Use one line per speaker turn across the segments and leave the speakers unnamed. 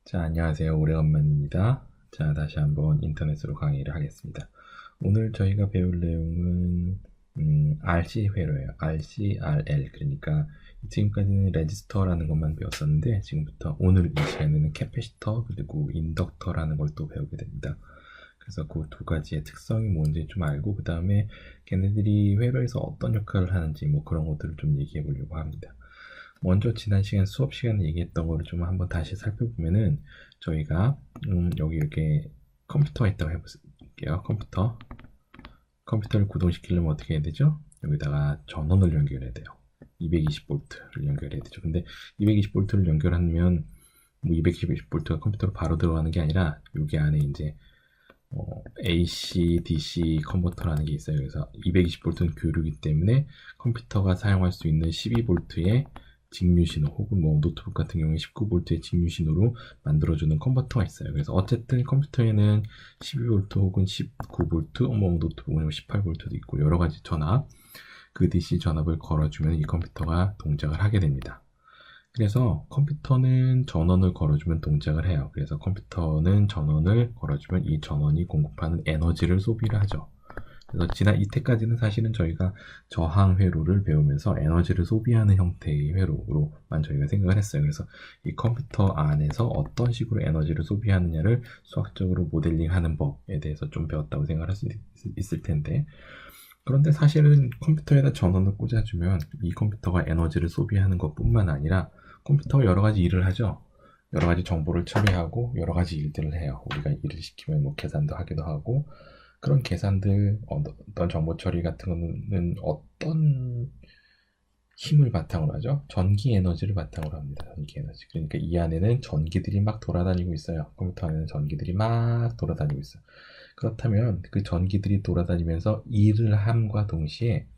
자, 안녕하세요. 오래간만입니다. 자, 다시 한번 인터넷으로 강의를 하겠습니다. 오늘 저희가 배울 내용은 RC 회로예요. RC, RL. 그러니까 지금까지는 레지스터라는 것만 배웠었는데 지금부터 오늘 이 시간에는 캐패시터 그리고 인덕터라는 걸 또 배우게 됩니다. 그래서 그 두 가지의 특성이 뭔지 좀 알고 그 다음에 걔네들이 회로에서 어떤 역할을 하는지 뭐 그런 것들을 좀 얘기해 보려고 합니다. 먼저 지난 시간 수업 시간에 얘기했던 거를 좀 한번 다시 살펴보면은 저희가 여기 이렇게 컴퓨터가 있다고 해볼게요. 컴퓨터를 구동시키려면 어떻게 해야 되죠? 여기다가 전원을 연결해야 돼요. 220V를 연결해야 되죠. 근데 220V를 연결하면 뭐 220V가 컴퓨터로 바로 들어가는 게 아니라 여기 안에 이제 AC, DC 컨버터라는 게 있어요. 그래서 220V는 교류이기 때문에 컴퓨터가 사용할 수 있는 12V의 직류 신호 혹은 뭐 노트북 같은 경우에 19V의 직류 신호로 만들어주는 컨버터가 있어요. 그래서 어쨌든 컴퓨터에는 12V 혹은 19V, 뭐 노트북은 18V도 있고 여러 가지 전압, 그 DC 전압을 걸어주면 이 컴퓨터가 동작을 하게 됩니다. 그래서 컴퓨터는 전원을 걸어주면 동작을 해요. 그래서 컴퓨터는 전원을 걸어주면 이 전원이 공급하는 에너지를 소비를 하죠. 그래서 지난 이때까지는 사실은 저희가 저항 회로를 배우면서 에너지를 소비하는 형태의 회로로만 저희가 생각을 했어요. 그래서 이 컴퓨터 안에서 어떤 식으로 에너지를 소비하느냐를 수학적으로 모델링하는 법에 대해서 좀 배웠다고 생각할 수 있을 텐데, 그런데 사실은 컴퓨터에다 전원을 꽂아주면 이 컴퓨터가 에너지를 소비하는 것뿐만 아니라 컴퓨터가 여러 가지 일을 하죠. 여러 가지 정보를 처리하고 여러 가지 일들을 해요. 우리가 일을 시키면 뭐 계산도 하기도 하고, 그런 계산들, 어떤 정보 처리 같은 거는 어떤 힘을 바탕으로 하죠? 전기 에너지를 바탕으로 합니다. 전기 에너지. 그러니까 이 안에는 전기들이 막 돌아다니고 있어요. 컴퓨터 안에는 전기들이 막 돌아다니고 있어요. 그렇다면 그 전기들이 돌아다니면서 일을 함과 동시에,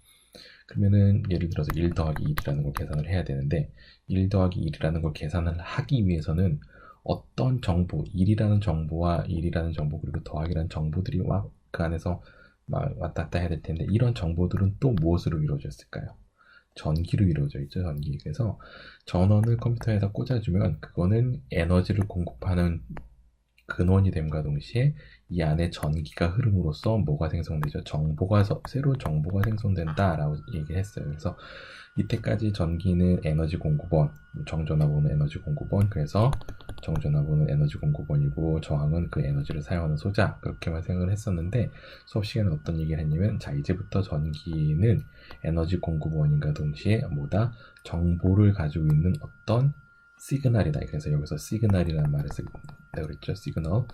그러면은 예를 들어서 1 더하기 1이라는 걸 계산을 해야 되는데 1 더하기 1이라는 걸 계산을 하기 위해서는 어떤 정보, 1이라는 정보와 1이라는 정보 그리고 더하기라는 정보들이 막 그 안에서 막 왔다 갔다 해야 될 텐데, 이런 정보들은 또 무엇으로 이루어졌을까요? 전기로 이루어져 있죠. 전기. 그래서 전원을 컴퓨터에다 꽂아주면 그거는 에너지를 공급하는 근원이 됨과 동시에 이 안에 전기가 흐름으로써 뭐가 생성되죠? 새로운 정보가 생성된다라고 얘기했어요. 그래서 이때까지 전기는 에너지 공급원, 정전압은 에너지 공급원, 그래서 정전압은 에너지 공급원이고 저항은 그 에너지를 사용하는 소자, 그렇게만 생각을 했었는데 수업 시간에 어떤 얘기를 했냐면, 자 이제부터 전기는 에너지 공급원인과 동시에 뭐다? 정보를 가지고 있는 어떤 시그널이다. 그래서 여기서 시그널이라는 말을 쓰고 그랬죠. 시그널.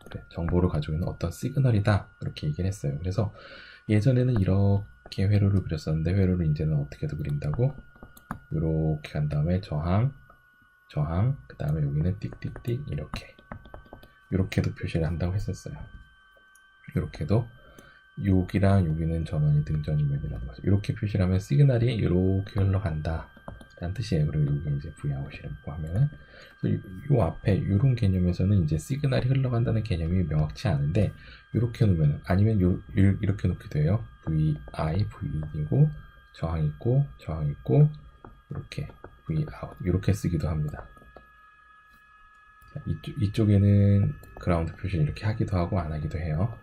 그래, 정보를 가지고 있는 어떤 시그널이다. 그렇게 얘기를 했어요. 그래서 예전에는 이렇게 회로를 그렸었는데 회로를 이제는 어떻게도 그린다고? 이렇게 간 다음에 저항, 그 다음에 여기는 띡띡띡 이렇게도 표시를 한다고 했었어요. 이렇게도 여기랑 여기는 전원이 등전이면이라는 거죠. 이렇게 표시를 하면 시그널이 이렇게 흘러간다 라는 뜻이에요. 그리고 여기 이제 Vout이라고 하면은, 요 앞에 이런 개념에서는 이제 시그널이 흘러간다는 개념이 명확치 않은데, 이렇게 놓으면, 아니면 이렇게 놓기도 해요. VI, V이고 저항 있고 이렇게 Vout 이렇게 쓰기도 합니다. 이쪽에는 그라운드 표시를 이렇게 하기도 하고 안 하기도 해요.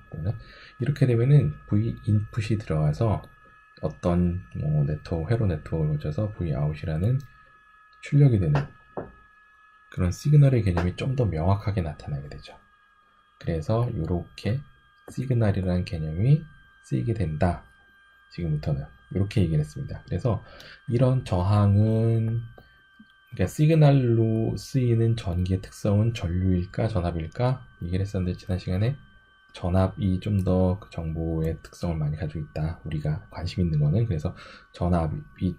이렇게 되면은 V 인풋이 들어가서 어떤 회로 네트워크를 거쳐서 Vout이라는 출력이 되는 그런 시그널의 개념이 좀 더 명확하게 나타나게 되죠. 그래서 이렇게 시그널이라는 개념이 쓰이게 된다. 지금부터는 이렇게 얘기를 했습니다. 그래서 이런 저항은, 그러니까 시그널로 쓰이는 전기의 특성은 전류일까 전압일까 얘기를 했었는데, 지난 시간에 전압이 좀 더 그 정보의 특성을 많이 가지고 있다. 우리가 관심 있는 거는. 그래서 전압이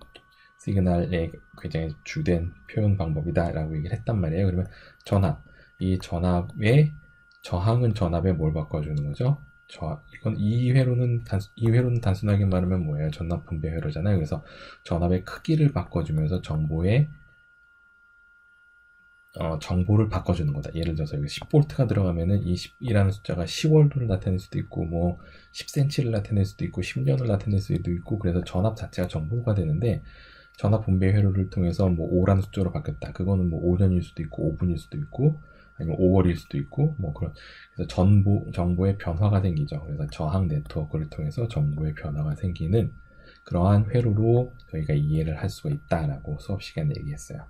시그널의 굉장히 주된 표현 방법이다 라고 얘기를 했단 말이에요. 그러면 이 전압의 저항은 전압에 뭘 바꿔주는 거죠? 이 회로는 단순하게 말하면 뭐예요? 전압 분배 회로잖아요. 그래서 전압의 크기를 바꿔주면서 정보를 바꿔주는 거다. 예를 들어서 여기 10V가 들어가면은 이 10이라는 숫자가 10V를 나타낼 수도 있고, 뭐 10cm를 나타낼 수도 있고, 10년을 나타낼 수도 있고, 그래서 전압 자체가 정보가 되는데, 전압 분배 회로를 통해서 뭐 5라는 숫자로 바뀌었다. 그거는 뭐 5년일 수도 있고 5분일 수도 있고 아니면 5월일 수도 있고 뭐 그런. 그래서 정보의 변화가 생기죠. 그래서 저항 네트워크를 통해서 정보의 변화가 생기는 그러한 회로로 저희가 이해를 할 수가 있다라고 수업 시간에 얘기했어요.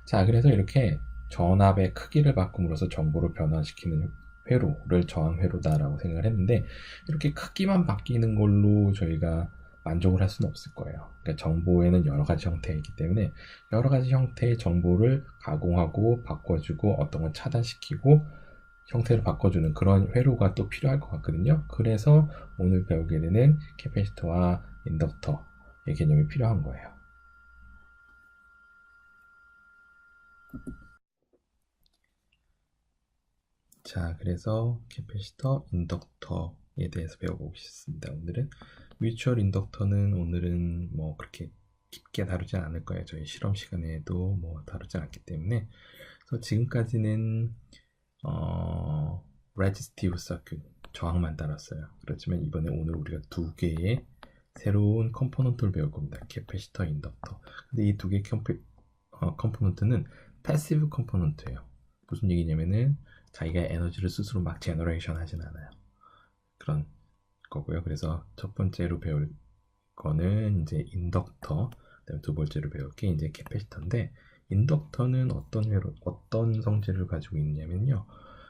자, 그래서 이렇게 전압의 크기를 바꿈으로써 정보를 변화시키는 회로를 저항 회로다라고 생각을 했는데, 이렇게 크기만 바뀌는 걸로 저희가 만족을 할 수는 없을 거예요. 그러니까 정보에는 여러 가지 형태가 있기 때문에 여러 가지 형태의 정보를 가공하고 바꿔주고 어떤 건 차단시키고 형태를 바꿔주는 그런 회로가 또 필요할 것 같거든요. 그래서 오늘 배우게 되는 캐패시터와 인덕터의 개념이 필요한 거예요. 자, 그래서 캐패시터, 인덕터에 대해서 배워보겠습니다. 오늘은 뮤추얼 인덕터는 오늘은 뭐 그렇게 깊게 다루지 않을 거예요. 저희 실험 시간에도 뭐 다루지 않기 때문에. 그래서 지금까지는 레지스티브 서큐트 저항만 다뤘어요. 그렇지만 이번에 오늘 우리가 두 개의 새로운 컴포넌트를 배울 겁니다. 캐패시터, 인덕터. 근데 이 두 개의 컴포넌트는 패시브 컴포넌트예요. 무슨 얘기냐면은 자기가 에너지를 스스로 막 제너레이션 하진 않아요. 그런 거고요. 그래서 첫 번째로 배울 거는 이제 인덕터, 그다음에 두 번째로 배울 게 이제 캐패시터인데, 인덕터는 어떤 성질을 가지고 있냐면요.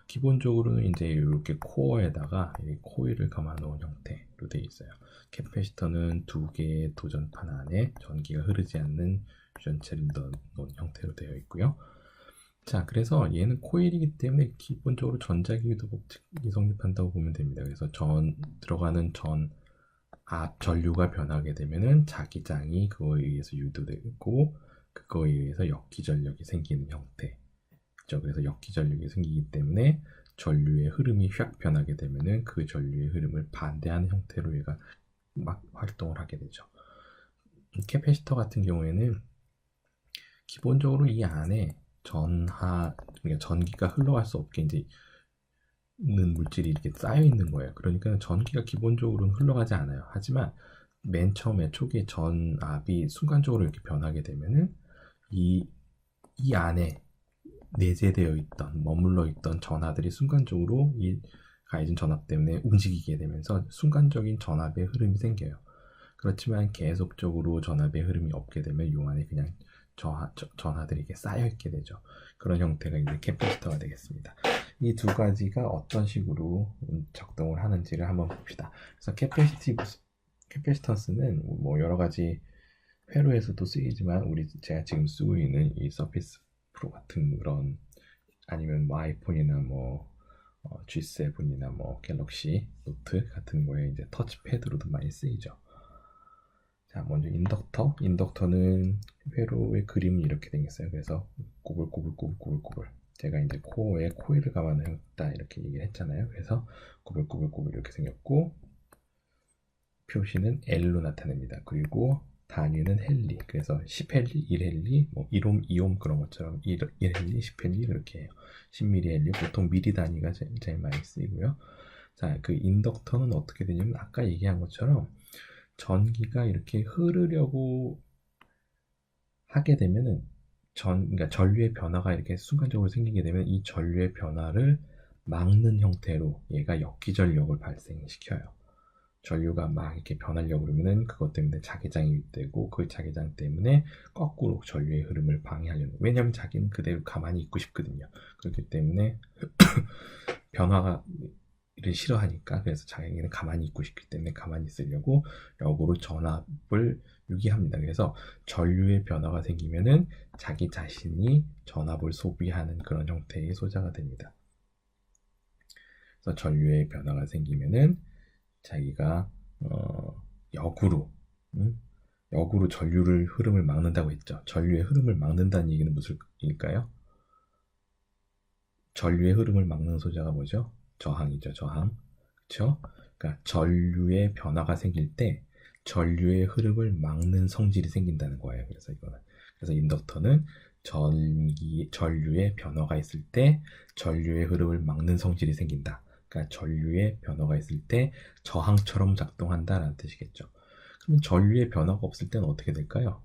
기본적으로는 이제 이렇게 코어에다가 코일을 감아 놓은 형태로 되어 있어요. 캐패시터는 두 개의 도전판 안에 전기가 흐르지 않는 전체를 넣은 형태로 되어 있고요. 자, 그래서 얘는 코일이기 때문에 기본적으로 전자기도 법칙이 성립한다고 보면 됩니다. 그래서 들어가는 전류가 변하게 되면은 자기장이 그거에 의해서 유도되고 그거에 의해서 역기전력이 생기는 형태. 그렇죠? 그래서 역기전력이 생기기 때문에 전류의 흐름이 휙 변하게 되면은 그 전류의 흐름을 반대하는 형태로 얘가 막 활동을 하게 되죠. 캐패시터 같은 경우에는 기본적으로 이 안에 그러니까 전기가 흘러갈 수 없게 이제 있는 물질이 이렇게 쌓여 있는 거예요. 그러니까 전기가 기본적으로는 흘러가지 않아요. 하지만 맨 처음에 초기에 전압이 순간적으로 이렇게 변하게 되면은 이 안에 내재되어 있던, 머물러 있던 전하들이 순간적으로 이 가해진 전압 때문에 움직이게 되면서 순간적인 전압의 흐름이 생겨요. 그렇지만 계속적으로 전압의 흐름이 없게 되면 이 안에 그냥 전하들이 이렇게 쌓여 있게 되죠. 그런 형태가 이제 캐패시터가 되겠습니다. 이 두 가지가 어떤 식으로 작동을 하는지를 한번 봅시다. 그래서 캐패시턴스는 뭐 여러 가지 회로에서도 쓰이지만 제가 지금 쓰고 있는 이 서피스 프로 같은 그런, 아니면 뭐 아이폰이나 뭐 G7이나 뭐 갤럭시 노트 같은 거에 이제 터치패드로도 많이 쓰이죠. 자, 먼저 인덕터는 회로의 그림이 이렇게 생겼어요. 그래서 꼬불꼬불 제가 이제 코어에 코일을 감아놓았다 이렇게 얘기를 했잖아요. 그래서 꼬불꼬불 이렇게 생겼고, 표시는 L로 나타냅니다. 그리고 단위는 헨리. 그래서 10헨리, 1헨리, 뭐 1옴, 2옴 그런 것처럼 1헨리, 10헨리 이렇게 해요. 10mH, 보통 미리 단위가 제일 많이 쓰이고요. 자, 그 인덕터는 어떻게 되냐면 아까 얘기한 것처럼 전기가 이렇게 흐르려고 하게 되면은 그러니까 전류의 변화가 이렇게 순간적으로 생기게 되면 이 전류의 변화를 막는 형태로 얘가 역기전력을 발생시켜요. 전류가 막 이렇게 변하려고 그러면은 그것 때문에 자기장이 유입되고 그 자기장 때문에 거꾸로 전류의 흐름을 방해하려는, 왜냐하면 자기는 그대로 가만히 있고 싶거든요. 그렇기 때문에 변화를 싫어하니까, 그래서 자기는 가만히 있고 싶기 때문에 가만히 있으려고 역으로 전압을 유기합니다. 그래서 전류의 변화가 생기면은 자기 자신이 전압을 소비하는 그런 형태의 소자가 됩니다. 그래서 전류의 변화가 생기면은 자기가 역으로 전류를 흐름을 막는다고 했죠. 전류의 흐름을 막는다는 얘기는 무슨 얘기일까요? 전류의 흐름을 막는 소자가 뭐죠? 저항이죠. 저항. 그렇죠? 그러니까 전류의 변화가 생길 때 전류의 흐름을 막는 성질이 생긴다는 거예요. 그래서 인덕터는 전류의 변화가 있을 때 전류의 흐름을 막는 성질이 생긴다. 그러니까 전류의 변화가 있을 때 저항처럼 작동한다라는 뜻이겠죠. 그러면 전류의 변화가 없을 때는 어떻게 될까요?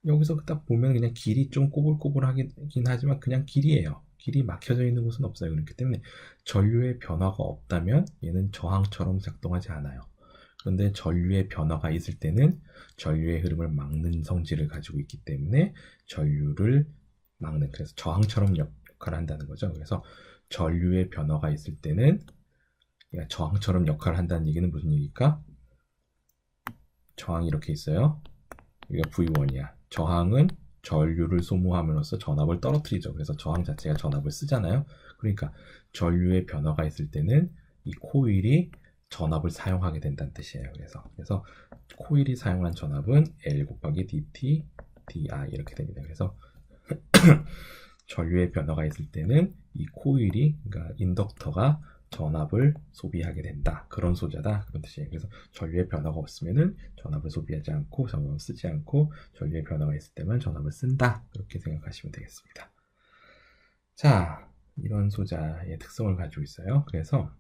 여기서 딱 보면 그냥 길이 좀 꼬불꼬불하긴 하지만 그냥 길이에요. 길이 막혀져 있는 곳은 없어요. 그렇기 때문에 전류의 변화가 없다면 얘는 저항처럼 작동하지 않아요. 그런데 전류의 변화가 있을 때는 전류의 흐름을 막는 성질을 가지고 있기 때문에 전류를 막는, 그래서 저항처럼 역할을 한다는 거죠. 그래서 전류의 변화가 있을 때는 그러니까 저항처럼 역할을 한다는 얘기는 무슨 얘기일까? 저항이 이렇게 있어요. 여기가 V1이야. 저항은 전류를 소모함으로써 전압을 떨어뜨리죠. 그래서 저항 자체가 전압을 쓰잖아요. 그러니까 전류의 변화가 있을 때는 이 코일이 전압을 사용하게 된다는 뜻이에요. 그래서 코일이 사용한 전압은 L 곱하기 dt, di 이렇게 됩니다. 그래서 전류의 변화가 있을 때는 이 코일이, 그러니까 인덕터가 전압을 소비하게 된다. 그런 소자다. 그런 뜻이에요. 그래서 전류의 변화가 없으면은 전압을 소비하지 않고 전압을 쓰지 않고 전류의 변화가 있을 때만 전압을 쓴다. 그렇게 생각하시면 되겠습니다. 자, 이런 소자의 특성을 가지고 있어요. 그래서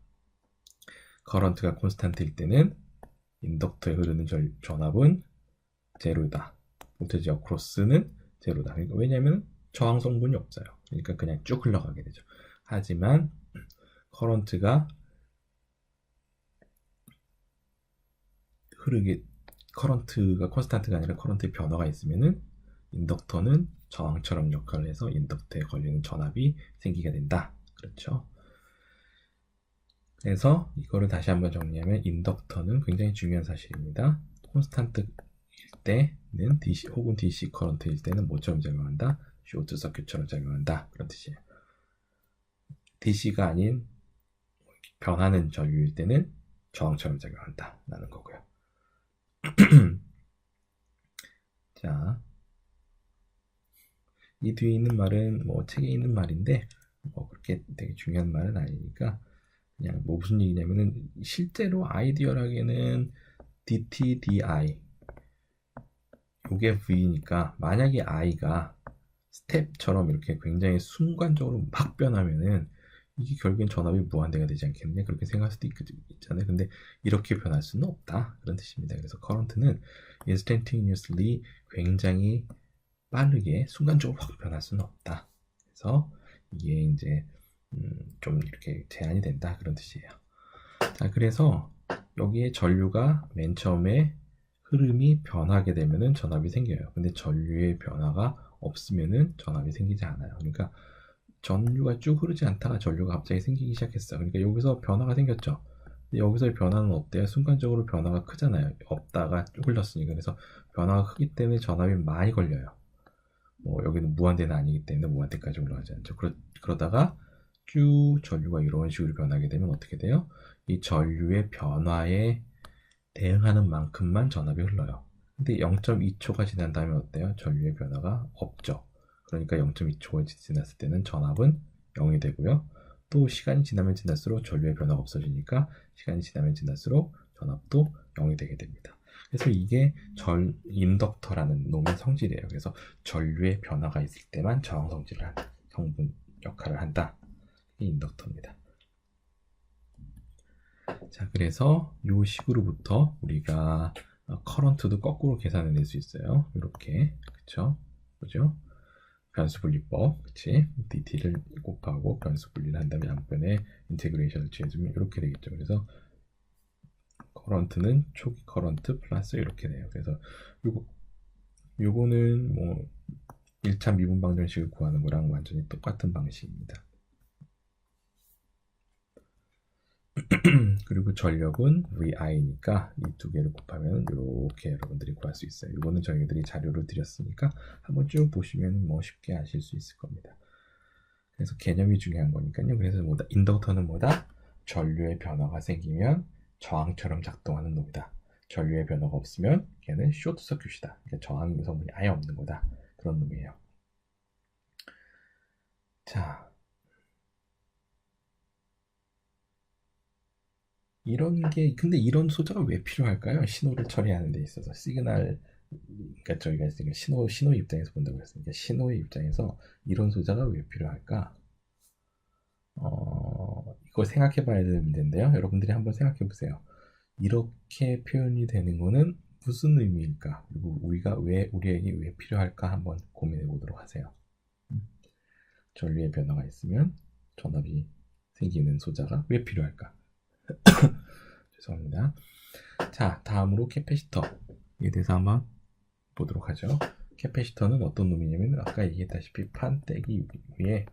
커런트가 콘스탄트일 때는 인덕터에 흐르는 전압은 제로다. 볼테지 어크로스는 제로다. 그러니까 왜냐하면 저항 성분이 없어요. 그러니까 그냥 쭉 흘러가게 되죠. 하지만 커런트가 커런트가 콘스탄트가 아니라 커런트의 변화가 있으면은 인덕터는 저항처럼 역할을 해서 인덕터에 걸리는 전압이 생기게 된다. 그렇죠. 그래서 이거를 다시 한번 정리하면 인덕터는 굉장히 중요한 사실입니다. 콘스탄트일 때는 DC 혹은 DC 커런트일 때는 뭐처럼 작용한다? 쇼트 서큐트처럼 작용한다. 그런 뜻이에요. DC가 아닌 변하는 전류일 때는 저항처럼 작용한다. 라는 거고요. 자, 이 뒤에 있는 말은 뭐 책에 있는 말인데 뭐 그렇게 되게 중요한 말은 아니니까 그냥 뭐 무슨 얘기냐면은 실제로 아이디얼하게는 dt, di 이게 v니까 만약에 i가 스텝처럼 이렇게 굉장히 순간적으로 막 변하면은 이게 결국엔 전압이 무한대가 되지 않겠냐 그렇게 생각할 수도 있잖아요. 근데 이렇게 변할 수는 없다 그런 뜻입니다. 그래서 커런트는 instantaneously 굉장히 빠르게 순간적으로 확 변할 수는 없다. 그래서 이게 이제 좀 이렇게 제한이 된다 그런 뜻이에요. 자, 그래서 여기에 전류가 맨 처음에 흐름이 변하게 되면은 전압이 생겨요. 근데 전류의 변화가 없으면은 전압이 생기지 않아요. 그러니까 전류가 쭉 흐르지 않다가 전류가 갑자기 생기기 시작했어. 그러니까 여기서 변화가 생겼죠. 근데 여기서의 변화는 어때요? 순간적으로 변화가 크잖아요. 없다가 쭉 흘렀으니까. 그래서 변화가 크기 때문에 전압이 많이 걸려요. 뭐 여기는 무한대는 아니기 때문에 무한대까지 올라가지 않죠. 그러다가 쭉 전류가 이런 식으로 변하게 되면 어떻게 돼요? 이 전류의 변화에 대응하는 만큼만 전압이 흘러요. 근데 0.2초가 지난 다음에 어때요? 전류의 변화가 없죠. 그러니까 0.2초가 지났을 때는 전압은 0이 되고요. 또 시간이 지나면 지날수록 전류의 변화가 없어지니까 시간이 지나면 지날수록 전압도 0이 되게 됩니다. 그래서 이게 인덕터라는 놈의 성질이에요. 그래서 전류의 변화가 있을 때만 저항 성질을 한다. 성분 역할을 한다. 이게 인덕터입니다. 자, 그래서 이 식으로부터 우리가 커런트도 거꾸로 계산해 낼 수 있어요. 이렇게, 그쵸? 그죠? 변수 분리법, 그치? dt를 곱하고 변수 분리를 한 다음에 양변에 인테그레이션을 취해주면 이렇게 되겠죠. 그래서 커런트는 초기 커런트 플러스 이렇게 돼요. 그래서 요거는 뭐 1차 미분 방정식을 구하는 거랑 완전히 똑같은 방식입니다. 그리고 전력은 VI니까 이 두 개를 곱하면 이렇게 여러분들이 구할 수 있어요. 이거는 저희들이 자료를 드렸으니까 한번 쭉 보시면 뭐 쉽게 아실 수 있을 겁니다. 그래서 개념이 중요한 거니까요. 그래서 뭐다 인덕터는 뭐다? 전류의 변화가 생기면 저항처럼 작동하는 놈이다. 전류의 변화가 없으면 걔는 쇼트 서큐트다. 그러니까 저항 성분이 아예 없는 거다. 그런 놈이에요. 자, 근데 이런 소자가 왜 필요할까요? 신호를 처리하는 데 있어서 그러니까 저희가 지금 신호 입장에서 본다고 했으니까 신호의 입장에서 이런 소자가 왜 필요할까? 이걸 생각해 봐야 되는 문제인데요. 여러분들이 한번 생각해 보세요. 이렇게 표현이 되는 거는 무슨 의미일까? 그리고 우리에게 왜 필요할까? 한번 고민해 보도록 하세요. 전류의 변화가 있으면 전압이 생기는 소자가 왜 필요할까? 죄송합니다. 자, 다음으로 캐패시터에 대해서 한번 보도록 하죠. 캐패시터는 어떤 놈이냐면 아까 얘기했다시피 판때기 위에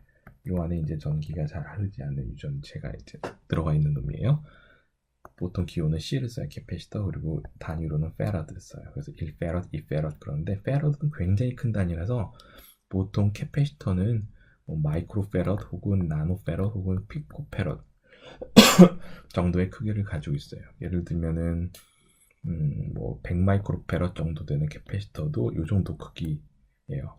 요 안에 이제 전기가 잘 흐르지 않는 유전체가 이제 들어가 있는 놈이에요. 보통 기호는 C를 써요. 캐패시터. 그리고 단위로는 페라드를 써요. 그래서 1페럿, 2페럿. 그런데 페럿은 굉장히 큰 단위라서 보통 캐패시터는 뭐 마이크로페럿 혹은 나노페럿 혹은 피코페럿 정도의 크기를 가지고 있어요. 예를 들면은 뭐 100마이크로페럿 정도 되는 캐패시터도 요 정도 크기예요.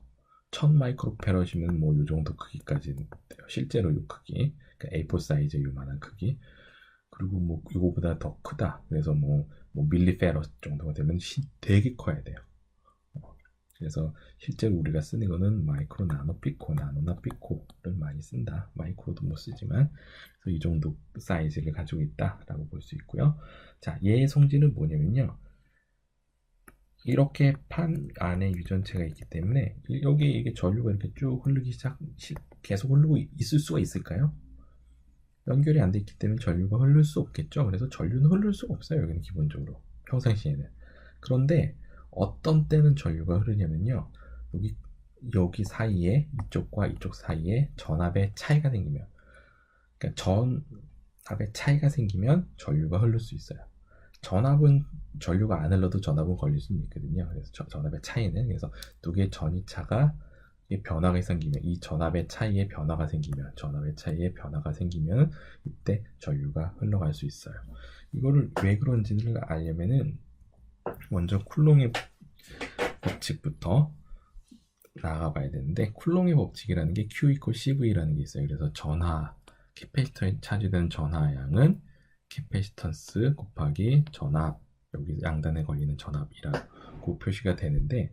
1000마이크로페럿이면 뭐 요 정도 크기까지 돼요. 실제로 요 크기, 그러니까 A4 사이즈 요만한 크기. 그리고 뭐 이거보다 더 크다. 그래서 뭐 밀리페럿 정도가 되면 되게 커야 돼요. 그래서 실제로 우리가 쓰는 거는 마이크로, 나노, 피코, 나노나 피코를 많이 쓴다. 마이크로도 못 쓰지만 그래서 이 정도 사이즈를 가지고 있다라고 볼 수 있고요. 자, 얘의 성질은 뭐냐면요. 이렇게 판 안에 유전체가 있기 때문에 여기 이게 전류가 이렇게 쭉 흐르기 계속 흐르고 있을 수가 있을까요? 연결이 안 돼 있기 때문에 전류가 흐를 수 없겠죠. 그래서 전류는 흐를 수가 없어요. 여기는 기본적으로 평상시에는. 그런데 어떤 때는 전류가 흐르냐면요. 여기 사이에 이쪽과 이쪽 사이에 전압의 차이가 생기면, 그러니까 전압의 차이가 생기면 전류가 흐를 수 있어요. 전압은 전류가 안 흘러도 전압은 걸릴 수 있거든요. 그래서 전압의 차이는, 그래서 두 개의 전이차가 변화가 생기면, 이 전압의 차이에 변화가 생기면, 이때 전류가 흘러갈 수 있어요. 이거를 왜 그런지를 알려면은 먼저 쿨롱의 법칙부터 나아가 봐야 되는데, 쿨롱의 법칙이라는 게 Q = CV라는 게 있어요. 그래서 캐패시터에 차지되는 전하량은 캐패시턴스 곱하기 전압, 여기 양단에 걸리는 전압이라고 표시가 되는데,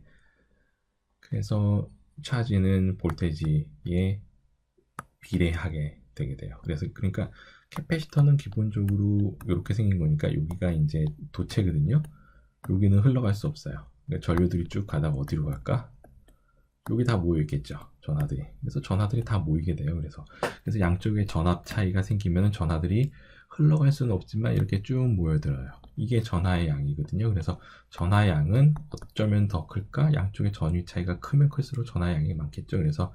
그래서 차지는 볼테지에 비례하게 되게 돼요. 그러니까 캐패시터는 기본적으로 이렇게 생긴 거니까 여기가 이제 도체거든요. 여기는 흘러갈 수 없어요. 그러니까 전류들이 쭉 가다가 어디로 갈까? 여기 다 모여 있겠죠, 전하들이. 그래서 전하들이 다 모이게 돼요. 그래서 양쪽에 전압 차이가 생기면 전하들이 흘러갈 수는 없지만 이렇게 쭉 모여들어요. 이게 전하의 양이거든요. 그래서 전하의 양은 어쩌면 더 클까? 양쪽의 전위 차이가 크면 클수록 전하의 양이 많겠죠. 그래서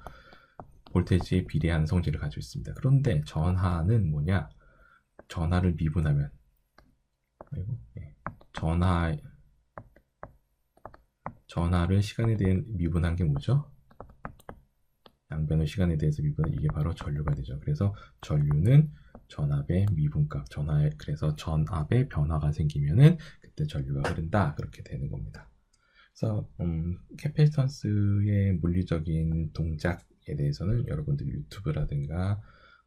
볼테지에 비례하는 성질을 가지고 있습니다. 그런데 전하는 뭐냐? 전하를 미분하면, 전하를 시간에 대해 미분한 게 뭐죠? 양변을 시간에 대해서 미분한, 이게 바로 전류가 되죠. 그래서 전류는 전압의 미분값, 그래서 전압의 변화가 생기면은 그때 전류가 흐른다, 그렇게 되는 겁니다. 그래서 캐패시턴스의 물리적인 동작에 대해서는 여러분들이 유튜브라든가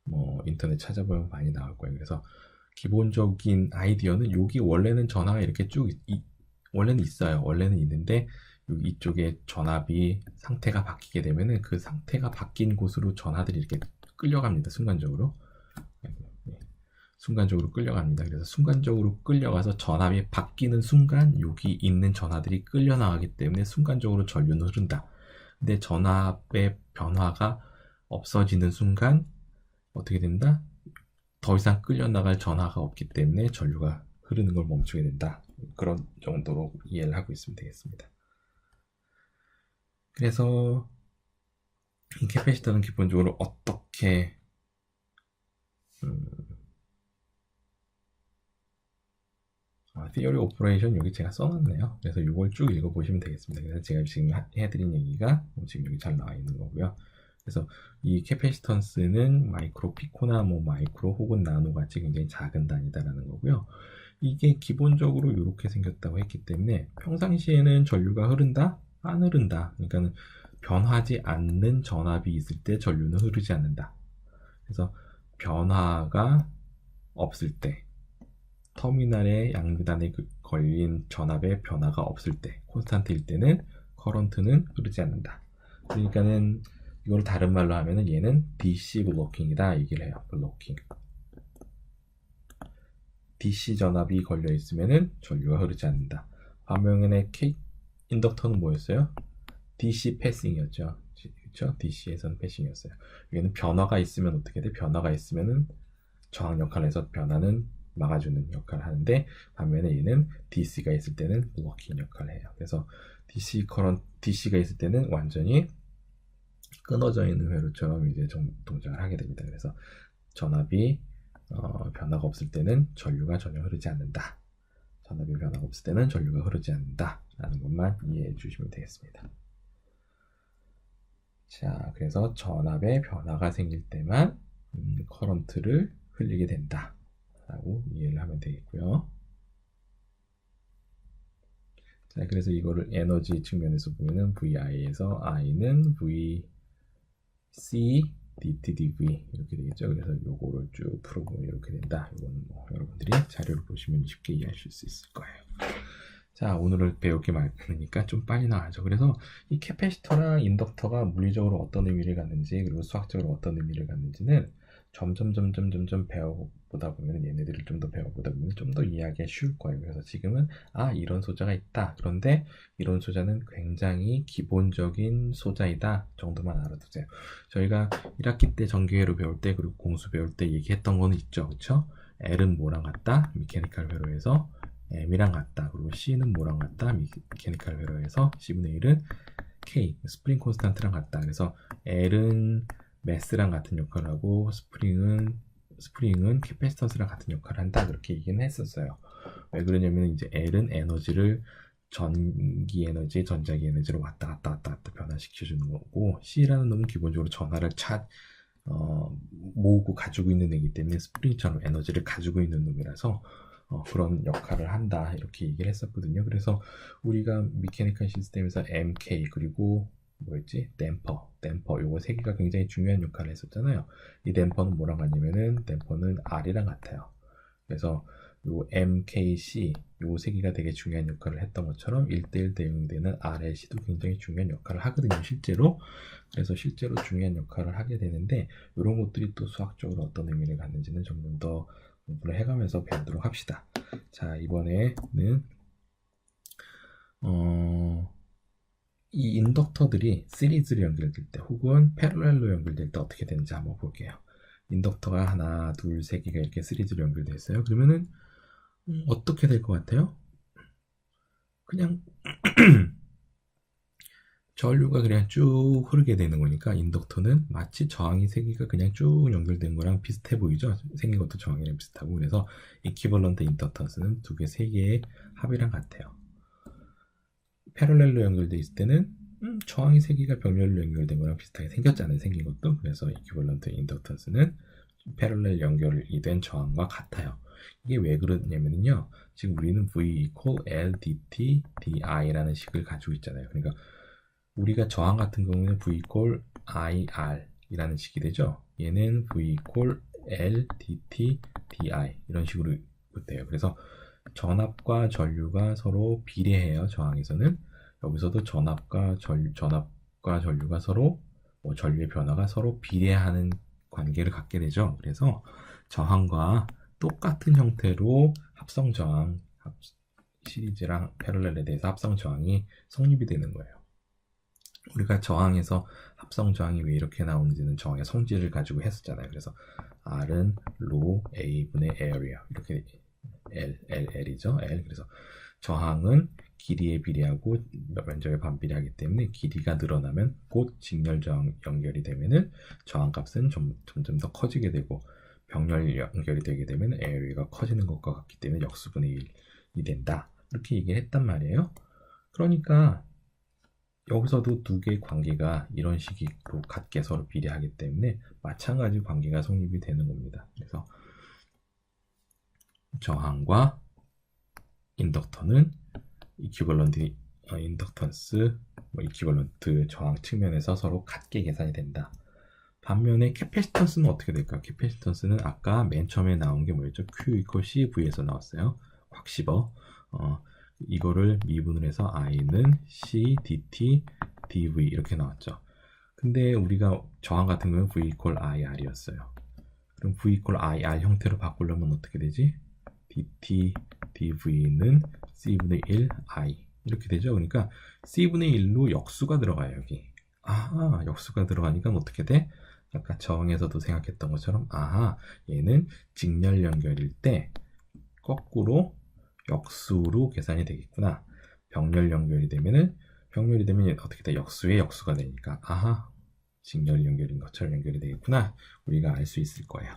뭐 인터넷 찾아보면 많이 나올 거예요. 그래서 기본적인 아이디어는 여기 원래는 전하가 이렇게 쭉 원래는 있어요. 원래는 있는데 이쪽에 전압이 상태가 바뀌게 되면은 그 상태가 바뀐 곳으로 전하들이 이렇게 끌려갑니다. 순간적으로 끌려갑니다. 그래서 순간적으로 끌려가서 전압이 바뀌는 순간 여기 있는 전하들이 끌려나가기 때문에 순간적으로 전류는 흐른다. 근데 전압의 변화가 없어지는 순간 어떻게 된다? 더 이상 끌려나갈 전하가 없기 때문에 전류가 흐르는 걸 멈추게 된다. 그런 정도로 이해를 하고 있으면 되겠습니다. 그래서 이 캐패시터는 기본적으로 어떻게 Theory Operation 여기 제가 써놨네요. 그래서 이걸 쭉 읽어보시면 되겠습니다. 그래서 제가 지금 해드린 얘기가 지금 여기 잘 나와 있는 거고요. 그래서 이 캐패시턴스는 마이크로 피코나 뭐 마이크로 혹은 나노 같이 굉장히 작은 단위다라는 거고요. 이게 기본적으로 이렇게 생겼다고 했기 때문에 평상시에는 전류가 흐른다? 안 흐른다. 그러니까 변하지 않는 전압이 있을 때 전류는 흐르지 않는다. 그래서 변화가 없을 때, 터미널의 양단에 걸린 전압의 변화가 없을 때, 콘스탄트일 때는 커런트는 흐르지 않는다. 그러니까는 이걸 다른 말로 하면은 얘는 DC 블로킹이다 얘기를 해요. 블로킹. DC 전압이 걸려 있으면은 전류가 흐르지 않는다. 반면에 K 인덕터는 뭐였어요? DC 패싱이었죠. 그렇죠? DC에서는 패싱이었어요. 여기는 변화가 있으면 어떻게 돼? 변화가 있으면은 저항 역할을 해서 변화는 막아주는 역할을 하는데, 반면에 얘는 DC가 있을 때는 워킹 역할을 해요. 그래서 DC가 있을 때는 완전히 끊어져 있는 회로처럼 이제 동작을 하게 됩니다. 그래서 전압이 변화가 없을 때는 전류가 전혀 흐르지 않는다. 전압이 변화가 없을 때는 전류가 흐르지 않는다 라는 것만 이해해 주시면 되겠습니다. 자, 그래서 전압에 변화가 생길 때만 커런트를 흘리게 된다 라고 이해를 하면 되겠고요. 자, 그래서 이거를 에너지 측면에서 보면은 VI에서 I는 VC DTdV 이렇게 되겠죠. 그래서 요거를 쭉 풀어보면 이렇게 된다. 이거는 뭐 여러분들이 자료를 보시면 쉽게 이해하실 수 있을 거예요. 자, 오늘을 배울 게 많으니까 좀 빨리 나가죠. 그래서 이 캐패시터랑 인덕터가 물리적으로 어떤 의미를 갖는지, 그리고 수학적으로 어떤 의미를 갖는지는 점점 배워보다 보면, 얘네들을 좀 더 배워보다 보면 좀 더 이해하기가 쉬울 거예요. 그래서 지금은 이런 소자가 있다. 그런데 이런 소자는 굉장히 기본적인 소자이다 정도만 알아두세요. 저희가 1학기 때 전기회로 배울 때, 그리고 공수 배울 때 얘기했던 거는 있죠. 그렇죠? L은 뭐랑 같다? 미케니컬 회로에서 M이랑 같다. 그리고 C는 뭐랑 같다? 미케니컬 회로에서 C분의 1은 K, 스프링 콘스탄트랑 같다. 그래서 L은 매스랑 같은 역할을 하고 스프링은 캐패시턴스랑 같은 역할을 한다. 그렇게 얘기는 했었어요. 왜 그러냐면 이제 L은 에너지를 전기 에너지, 전자기 에너지로 왔다 갔다 변화시켜주는 거고, C라는 놈은 기본적으로 전하를 모으고 가지고 있는 애기 때문에 스프링처럼 에너지를 가지고 있는 놈이라서 그런 역할을 한다 이렇게 얘기를 했었거든요. 그래서 우리가 미케니컬 시스템에서 MK 그리고 뭐였지? 댐퍼 요거 세 개가 굉장히 중요한 역할을 했었잖아요. 이 댐퍼는 뭐랑 같냐면은 댐퍼는 R이랑 같아요. 그래서 요 MKC 요 세 개가 되게 중요한 역할을 했던 것처럼 1대1 대응되는 RLC도 굉장히 중요한 역할을 하거든요, 실제로. 그래서 실제로 중요한 역할을 하게 되는데, 이런 것들이 또 수학적으로 어떤 의미를 갖는지는 점점 더 공부를 해가면서 배우도록 합시다. 자, 이번에는 이 인덕터들이 시리즈로 연결될 때 혹은 패러렐로 연결될 때 어떻게 되는지 한번 볼게요. 인덕터가 하나, 둘, 세 개가 이렇게 시리즈로 연결되어 있어요. 그러면은 어떻게 될 것 같아요? 그냥 전류가 그냥 쭉 흐르게 되는 거니까 인덕터는 마치 저항이 세 개가 그냥 쭉 연결된 거랑 비슷해 보이죠? 생긴 것도 저항이랑 비슷하고. 그래서 이퀴벌런트 인덕턴스는 두 개, 세 개의 합이랑 같아요. 패러렐로 연결돼 있을 때는 저항이 세 개가 병렬로 연결된 거랑 비슷하게 생겼잖아요, 생긴 것도. 그래서 이퀴벌런트 인덕턴스는 패러렐 연결이 된 저항과 같아요. 이게 왜 그러냐면요, 지금 우리는 V equal L dt di라는 식을 가지고 있잖아요. 그러니까 우리가 저항 같은 경우는 V equal IR 이라는 식이 되죠. 얘는 V equal L dt di 이런 식으로 돼요. 그래서 전압과 전류가 서로 비례해요. 저항에서는. 여기서도 전압과 전류가 서로 전류의 변화가 서로 비례하는 관계를 갖게 되죠. 그래서 저항과 똑같은 형태로 합성 저항 시리즈랑 패러렐에 대해서 합성 저항이 성립이 되는 거예요. 우리가 저항에서 합성 저항이 왜 이렇게 나오는지는 저항의 성질을 가지고 했었잖아요. 그래서 R은 rho A분의 area 이렇게 L이죠. L. 그래서 저항은 길이에 비례하고 면적에 반비례하기 때문에 길이가 늘어나면 곧 직렬 저항 연결이 되면은 저항 값은 점점 더 커지게 되고, 병렬 연결이 되게 되면 area가 커지는 것과 같기 때문에 역수분의 1이 된다. 이렇게 얘기를 했단 말이에요. 그러니까 여기서도 두 개의 관계가 이런 식으로 같게 서로 비례하기 때문에 마찬가지 관계가 성립이 되는 겁니다. 그래서 저항과 인덕터는 이퀴벌런트 인덕턴스, 이퀴벌런트 저항 측면에서 서로 같게 계산이 된다. 반면에 캐패시턴스는 어떻게 될까요? 캐패시턴스는 아까 맨 처음에 나온 게 뭐였죠? Q equal CV에서 나왔어요. 꽉 씹어. 이거를 미분을 해서 I는 C dt dV 이렇게 나왔죠. 근데 우리가 저항 같은 경우는 V equal IR이었어요. 그럼 V equal IR 형태로 바꾸려면 어떻게 되지? dt dv는 c분의 1 i 이렇게 되죠. 그러니까 c분의 1로 역수가 들어가요. 여기. 아하, 역수가 들어가니까 어떻게 돼? 아까 정에서도 생각했던 것처럼 아하, 얘는 직렬 연결일 때 거꾸로 역수로 계산이 되겠구나. 병렬 연결이 되면 어떻게 돼? 역수의 역수가 되니까 아하, 직렬 연결인 것처럼 연결이 되겠구나. 우리가 알 수 있을 거예요.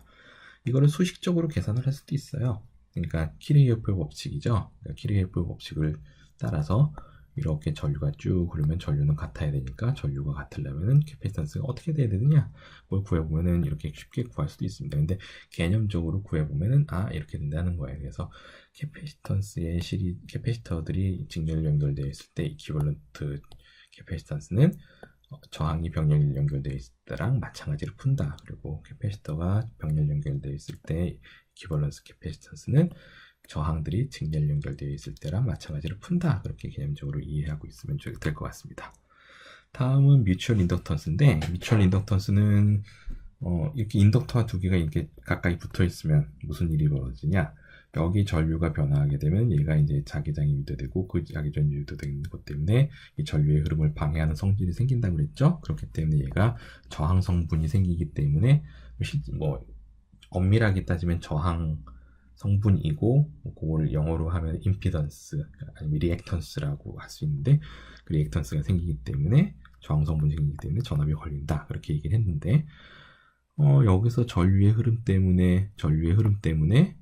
이거를 수식적으로 계산을 할 수도 있어요. 그러니까 키르히오프 법칙이죠. 그러니까 키르히오프 법칙을 따라서 이렇게 전류가 쭉 흐르면 전류는 같아야 되니까 전류가 같으려면 캐패시턴스가 어떻게 돼야 되느냐, 그걸 구해보면은 이렇게 쉽게 구할 수도 있습니다. 근데 개념적으로 구해보면은 이렇게 된다는 거예요. 그래서 캐패시턴스의 캐패시터들이 직렬 연결되어 있을 때 이퀴벌런트 캐패시턴스는 저항이 병렬 연결되어 있을 때랑 마찬가지로 푼다. 그리고 캐패시터가 병렬 연결되어 있을 때 이퀴벌런스 캐패시턴스는 저항들이 직렬 연결되어 있을 때랑 마찬가지로 푼다. 그렇게 개념적으로 이해하고 있으면 될 것 같습니다. 다음은 뮤추얼 인덕턴스인데, 뮤추얼 인덕턴스는 이렇게 인덕터가 두 개가 이렇게 가까이 붙어 있으면 무슨 일이 벌어지냐? 여기 전류가 변화하게 되면 얘가 이제 자기장이 유도되고 그 자기장이 유도되는 것 때문에 이 전류의 흐름을 방해하는 성질이 생긴다고 그랬죠. 그렇기 때문에 얘가 저항 성분이 생기기 때문에 엄밀하게 따지면 저항 성분이고, 그거를 영어로 하면 임피던스 아니면 리액턴스라고 할 수 있는데, 그 리액턴스가 생기기 때문에 저항 성분이 생기기 때문에 전압이 걸린다. 그렇게 얘기를 했는데, 여기서 전류의 흐름 때문에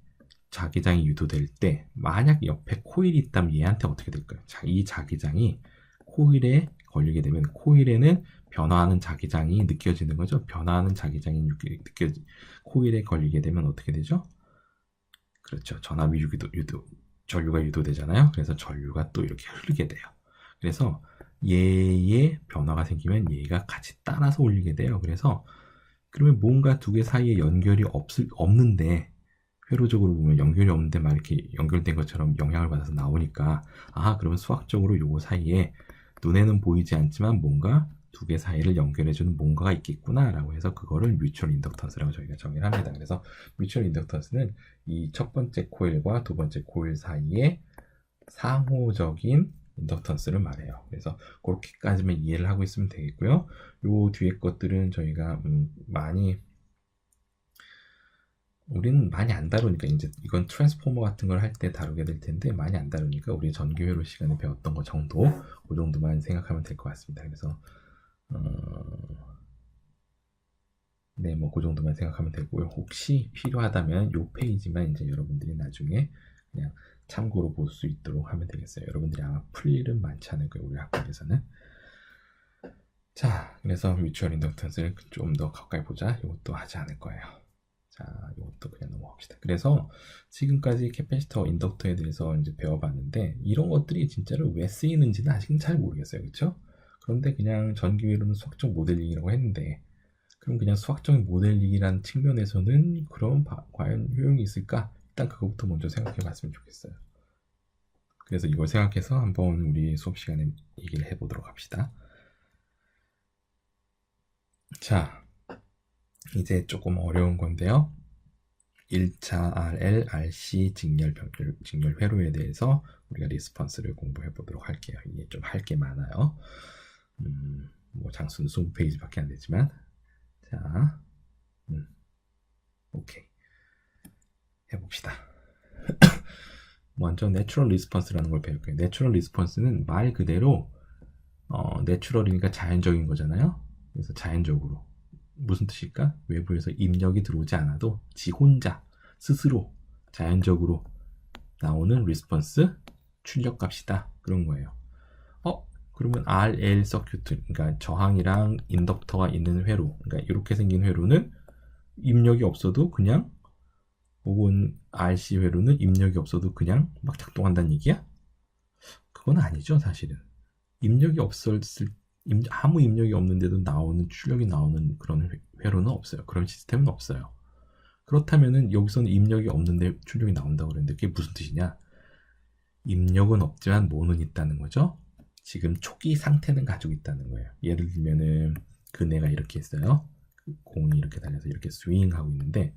자기장이 유도될 때 만약 옆에 코일이 있다면 얘한테 어떻게 될까요? 이 자기장이 코일에 걸리게 되면 코일에는 변화하는 자기장이 느껴지는 거죠. 변화하는 자기장이 코일에 걸리게 되면 어떻게 되죠? 그렇죠. 전압이 전류가 유도되잖아요. 그래서 전류가 또 이렇게 흐르게 돼요. 그래서 얘의 변화가 생기면 얘가 같이 따라서 올리게 돼요. 그래서 그러면 뭔가 두 개 사이에 연결이 없는데, 회로적으로 보면 연결이 없는데 막 이렇게 연결된 것처럼 영향을 받아서 나오니까, 그러면 수학적으로 요거 사이에 눈에는 보이지 않지만 뭔가 두 개 사이를 연결해주는 뭔가가 있겠구나 라고 해서 그거를 뮤추얼 인덕턴스라고 저희가 정의를 합니다. 그래서 뮤추얼 인덕턴스는 이 첫 번째 코일과 두 번째 코일 사이에 상호적인 인덕턴스를 말해요. 그래서 그렇게까지만 이해를 하고 있으면 되겠고요. 요 뒤에 것들은 저희가 우리는 많이 안 다루니까, 이제 이건 트랜스포머 같은 걸 할 때 다루게 될 텐데 많이 안 다루니까 우리 전기회로 시간에 배웠던 거 정도, 그 정도만 생각하면 될 것 같습니다. 그래서 그 정도만 생각하면 되고요. 혹시 필요하다면 요 페이지만 이제 여러분들이 나중에 그냥 참고로 볼 수 있도록 하면 되겠어요. 여러분들이 아마 풀 일은 많지 않을 거예요, 우리 학교에서는. 자, 그래서 뮤추얼 인덕턴스를 좀 더 가까이 보자. 이것도 하지 않을 거예요. 자, 이것도 그냥 넘어갑시다. 그래서 지금까지 캐패시터, 인덕터에 대해서 이제 배워봤는데, 이런 것들이 진짜로 왜 쓰이는지는 아직은 잘 모르겠어요. 그렇죠? 그런데 그냥 전기회로는 수학적 모델링이라고 했는데, 그럼 그냥 수학적인 모델링이라는 측면에서는 그럼 과연 효용이 있을까? 일단 그것부터 먼저 생각해 봤으면 좋겠어요. 그래서 이걸 생각해서 한번 우리 수업 시간에 얘기를 해보도록 합시다. 자, 이제 조금 어려운 건데요. 1차 RL, RC 직렬 회로에 대해서 우리가 리스폰스를 공부해 보도록 할게요. 이게 좀 할 게 많아요. 장수는 20페이지밖에 안 되지만, 자, 오케이, 해봅시다. 먼저 내추럴 리스폰스라는 걸 배울 거예요. 내추럴 리스폰스는 말 그대로 내추럴이니까 자연적인 거잖아요. 그래서 자연적으로, 무슨 뜻일까? 외부에서 입력이 들어오지 않아도 지 혼자 스스로 자연적으로 나오는 리스폰스 출력값이다, 그런 거예요. 그러면 RL 서큐트, 그러니까 저항이랑 인덕터가 있는 회로, 그러니까 이렇게 생긴 회로는 입력이 없어도 그냥, 혹은 RC 회로는 입력이 없어도 그냥 막 작동한다는 얘기야? 그건 아니죠, 사실은. 아무 입력이 없는데도 출력이 나오는 그런 회로는 없어요. 그런 시스템은 없어요. 그렇다면은 여기서는 입력이 없는데 출력이 나온다고 그랬는데 그게 무슨 뜻이냐? 입력은 없지만 뭐는 있다는 거죠? 지금 초기 상태는 가지고 있다는 거예요. 예를 들면은 그네가 이렇게 있어요. 공이 이렇게 달려서 이렇게 스윙하고 있는데,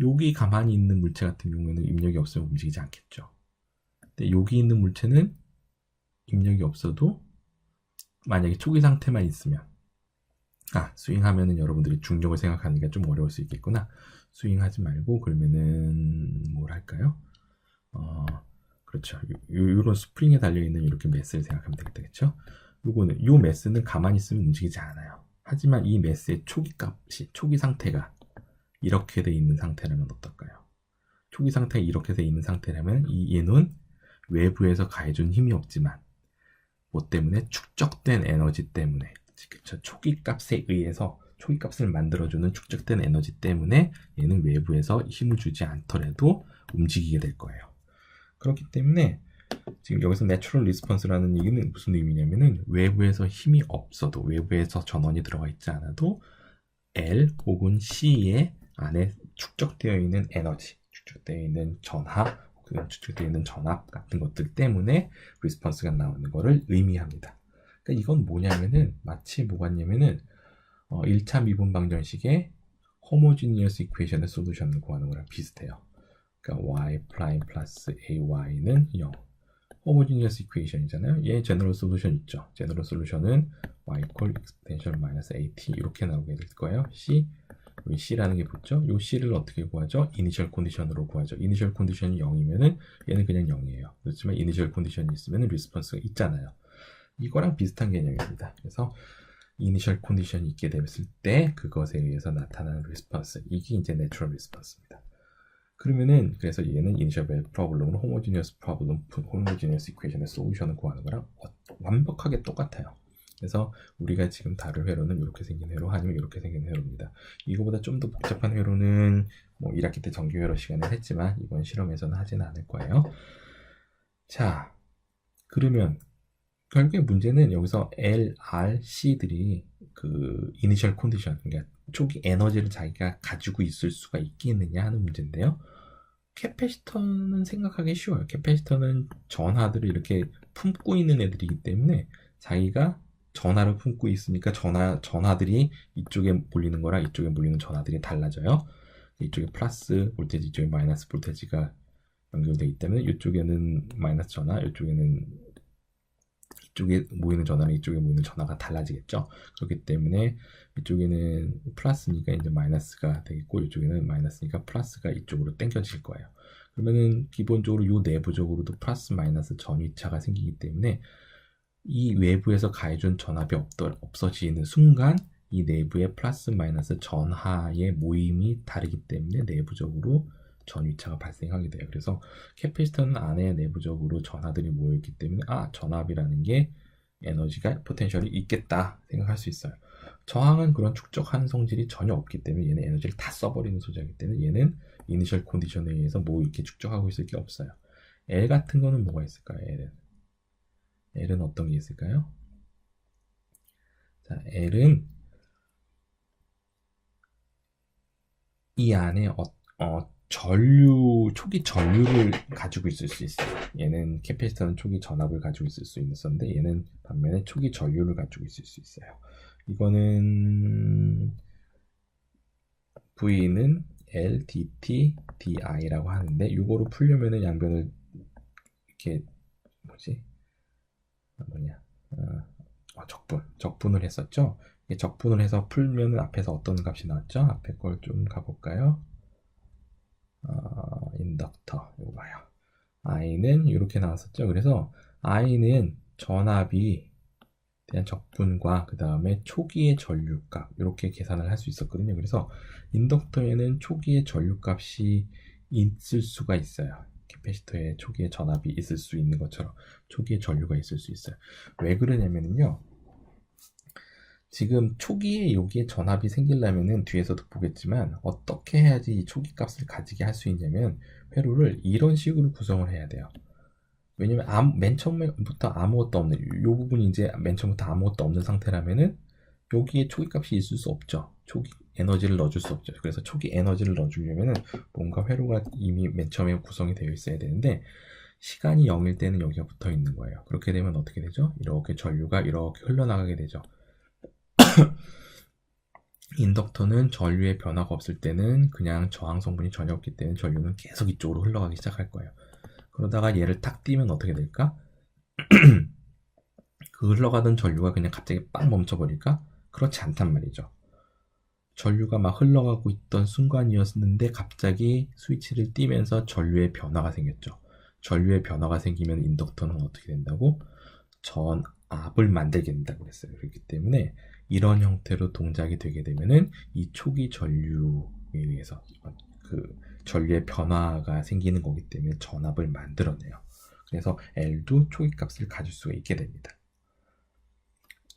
여기 가만히 있는 물체 같은 경우에는 입력이 없으면 움직이지 않겠죠. 근데 여기 있는 물체는 입력이 없어도 만약에 초기 상태만 있으면 스윙하면은 여러분들이 중력을 생각하니까 좀 어려울 수 있겠구나. 스윙하지 말고 그러면은 뭘 할까요? 그렇죠. 요런 스프링에 달려있는 이렇게 매스를 생각하면 되겠다. 그쵸? 요 매스는 가만히 있으면 움직이지 않아요. 하지만 이 매스의 초기 상태가 이렇게 돼 있는 상태라면 어떨까요? 초기 상태가 이렇게 돼 있는 상태라면 얘는 외부에서 가해준 힘이 없지만 뭐 때문에 축적된 에너지 때문에, 그쵸? 초기 값에 의해서 초기 값을 만들어주는 축적된 에너지 때문에 얘는 외부에서 힘을 주지 않더라도 움직이게 될 거예요. 그렇기 때문에 지금 여기서 내추럴 리스폰스라는 얘기는 무슨 의미냐면은 외부에서 힘이 없어도, 외부에서 전원이 들어가 있지 않아도 L 혹은 C의 안에 축적되어 있는 에너지, 축적되어 있는 전하, 축적되어 있는 전압 같은 것들 때문에 리스폰스가 나오는 것을 의미합니다. 그러니까 이건 뭐냐면은 마치 뭐 같냐면은 1차 미분 방정식의 호모지니어스 이퀘이션의 솔루션을 구하는 거랑 비슷해요. 그러니까 y 프라임 플러스 ay는 0. 호모지니어스 이퀘이션이잖아요. 얘 제너럴 솔루션 있죠. 제너럴 솔루션은 y equal exponential minus at 이렇게 나오게 될 거예요. 여기 C라는 게 붙죠? 이 C를 어떻게 구하죠? 이니셜 컨디션으로 구하죠. 이니셜 컨디션이 0이면은 얘는 그냥 0이에요. 그렇지만 이니셜 컨디션이 있으면 리스폰스가 있잖아요. 이거랑 비슷한 개념입니다. 그래서 이니셜 컨디션이 있게 됐을 때 그것에 의해서 나타나는 리스폰스, 이게 이제 내추럴 리스폰스입니다. 그러면은 그래서 얘는 이니셜 프로블럼은 호모지니어스 프로블럼, 호모지니어스 이퀘이션의 솔루션을 구하는 거랑 완벽하게 똑같아요. 그래서 우리가 지금 다룰 회로는 이렇게 생긴 회로 아니면 이렇게 생긴 회로입니다. 이거보다 좀 더 복잡한 회로는 뭐 1학기 때 정규 회로 시간에 했지만 이번 실험에서는 하지는 않을 거예요. 자, 그러면 결국에 문제는 여기서 L, R, C들이 그 이니셜 컨디션, 그러니까 초기 에너지를 자기가 가지고 있을 수가 있겠느냐 하는 문제인데요. 캐패시터는 생각하기 쉬워요. 캐패시터는 전하들을 이렇게 품고 있는 애들이기 때문에 자기가 전하를 품고 있으니까 전하들이 이쪽에 몰리는 거랑 이쪽에 몰리는 전하들이 달라져요. 이쪽에 플러스 볼테지, 이쪽에 마이너스 볼테지가 연결되어 있기 때문에 이쪽에는 마이너스 전하, 이쪽에 모이는 전하랑 이쪽에 모이는 전하가 달라지겠죠. 그렇기 때문에 이쪽에는 플러스니까 이제 마이너스가 되겠고, 이쪽에는 마이너스니까 플러스가 이쪽으로 당겨질 거예요. 그러면은 기본적으로 요 내부적으로도 플러스 마이너스 전위차가 생기기 때문에 이 외부에서 가해준 전압이 없어지는 순간 이 내부의 플러스 마이너스 전하의 모임이 다르기 때문에 내부적으로 전위차가 발생하게 돼요. 그래서 캐패시터는 안에 내부적으로 전하들이 모여있기 때문에 전압이라는 게 에너지가 포텐셜이 있겠다 생각할 수 있어요. 저항은 그런 축적하는 성질이 전혀 없기 때문에 얘는 에너지를 다 써버리는 소재이기 때문에 얘는 이니셜 컨디션에 의해서 뭐 이렇게 축적하고 있을 게 없어요. L 같은 거는 뭐가 있을까요? L은 어떤 게 있을까요? 자, L은 이 안에 초기 전류를 가지고 있을 수 있어요. 얘는 캐패시터는 초기 전압을 가지고 있을 수 있었는데 얘는 반면에 초기 전류를 가지고 있을 수 있어요. 이거는 V는 L, dt, di라고 하는데 이거로 풀려면은 양변을 이렇게 적분을 했었죠. 적분을 해서 풀면은 앞에서 어떤 값이 나왔죠? 앞에 걸 좀 가볼까요? 인덕터 이거 봐요. I는 이렇게 나왔었죠. 그래서 I는 전압이 대한 적분과 그 다음에 초기의 전류값 이렇게 계산을 할 수 있었거든요. 그래서 인덕터에는 초기의 전류값이 있을 수가 있어요. 캐패시터에 초기의 전압이 있을 수 있는 것처럼 초기의 전류가 있을 수 있어요. 왜 그러냐면요. 지금 초기에 여기에 전압이 생기려면은 뒤에서도 보겠지만 어떻게 해야지 이 초기 값을 가지게 할 수 있냐면 회로를 이런 식으로 구성을 해야 돼요. 왜냐면 맨 처음부터 아무것도 없는 이 부분이 이제 맨 처음부터 아무것도 없는 상태라면은 여기에 초기 값이 있을 수 없죠. 초기 에너지를 넣어줄 수 없죠. 그래서 초기 에너지를 넣어주려면은 뭔가 회로가 이미 맨 처음에 구성이 되어 있어야 되는데 시간이 0일 때는 여기가 붙어 있는 거예요. 그렇게 되면 어떻게 되죠? 이렇게 전류가 이렇게 흘러나가게 되죠. 인덕터는 전류의 변화가 없을 때는 그냥 저항 성분이 전혀 없기 때문에 전류는 계속 이쪽으로 흘러가기 시작할 거예요. 그러다가 얘를 딱 띄면 어떻게 될까? 그 흘러가던 전류가 그냥 갑자기 빡 멈춰버릴까? 그렇지 않단 말이죠. 전류가 막 흘러가고 있던 순간이었는데 갑자기 스위치를 띄면서 전류의 변화가 생겼죠. 전류의 변화가 생기면 인덕터는 어떻게 된다고? 전압을 만들게 된다고 그랬어요. 그렇기 때문에 이런 형태로 동작이 되게 되면은 이 초기 전류에 의해서 그 전류의 변화가 생기는 거기 때문에 전압을 만들어내요. 그래서 L도 초기 값을 가질 수가 있게 됩니다.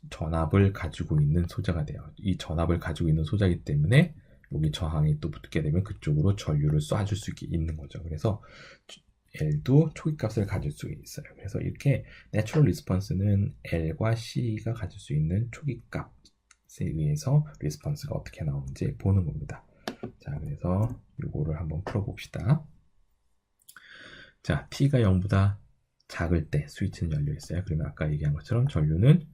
전압을 가지고 있는 소자가 돼요. 이 전압을 가지고 있는 소자이기 때문에 여기 저항이 또 붙게 되면 그쪽으로 전류를 쏴줄 수 있는 거죠. 그래서 L도 초기값을 가질 수 있어요. 그래서 이렇게 Natural Response는 L과 C가 가질 수 있는 초기값에 의해서 리스폰스가 어떻게 나오는지 보는 겁니다. 자, 그래서 이거를 한번 풀어봅시다. 자, T가 0보다 작을 때 스위치는 열려 있어요. 그러면 아까 얘기한 것처럼 전류는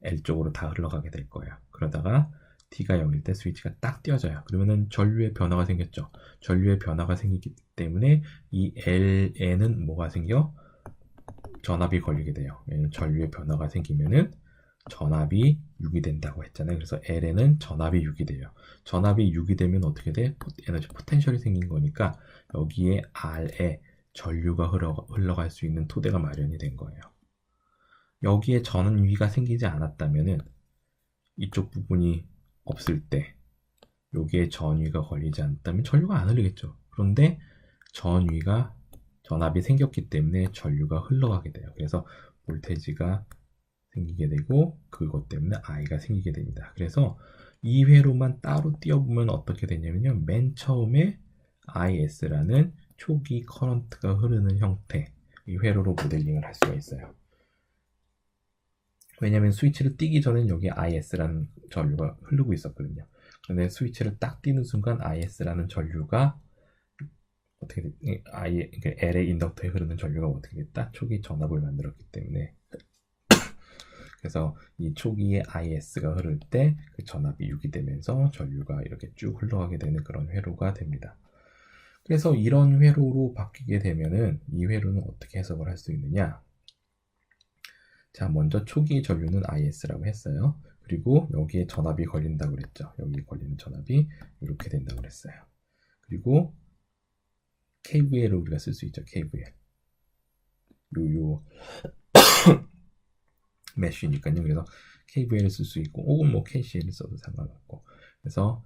L 쪽으로 다 흘러가게 될 거예요. 그러다가 T가 0일 때 스위치가 딱 띄어져요. 그러면은 전류의 변화가 생겼죠. 전류의 변화가 생기기 때문에 이 L에는 뭐가 생겨? 전압이 걸리게 돼요. 전류의 변화가 생기면은 전압이 6이 된다고 했잖아요. 그래서 L에는 전압이 6이 돼요. 전압이 6이 되면 어떻게 돼? 에너지 포텐셜이 생긴 거니까 여기에 R에 전류가 흘러갈 수 있는 토대가 마련이 된 거예요. 여기에 전위가 생기지 않았다면은 이쪽 부분이 없을 때 여기에 전위가 걸리지 않았다면 전류가 안 흘리겠죠. 그런데 전압이 생겼기 때문에 전류가 흘러가게 돼요. 그래서 볼테지가 생기게 되고 그것 때문에 I가 생기게 됩니다. 그래서 이 회로만 따로 띄워보면 어떻게 되냐면요. 맨 처음에 IS라는 초기 커런트가 흐르는 형태 이 회로로 모델링을 할 수가 있어요. 왜냐하면 스위치를 띄기 전엔 여기 IS라는 전류가 흐르고 있었거든요. 그런데 스위치를 딱 띄는 순간 IS라는 전류가 어떻게 됐, L의 인덕터에 흐르는 전류가 어떻게 됐다? 초기 전압을 만들었기 때문에 그래서 이 초기에 IS가 흐를 때 그 전압이 6이 되면서 전류가 이렇게 쭉 흘러가게 되는 그런 회로가 됩니다. 그래서 이런 회로로 바뀌게 되면은 이 회로는 어떻게 해석을 할 수 있느냐? 자, 먼저 초기 전류는 IS라고 했어요. 그리고 여기에 전압이 걸린다고 그랬죠. 여기 걸리는 전압이 이렇게 된다고 그랬어요. 그리고 KVL을 우리가 쓸 수 있죠. KVL. 요 메쉬니까요. 그래서 KVL을 쓸 수 있고 혹은 뭐 KCL을 써도 상관없고 그래서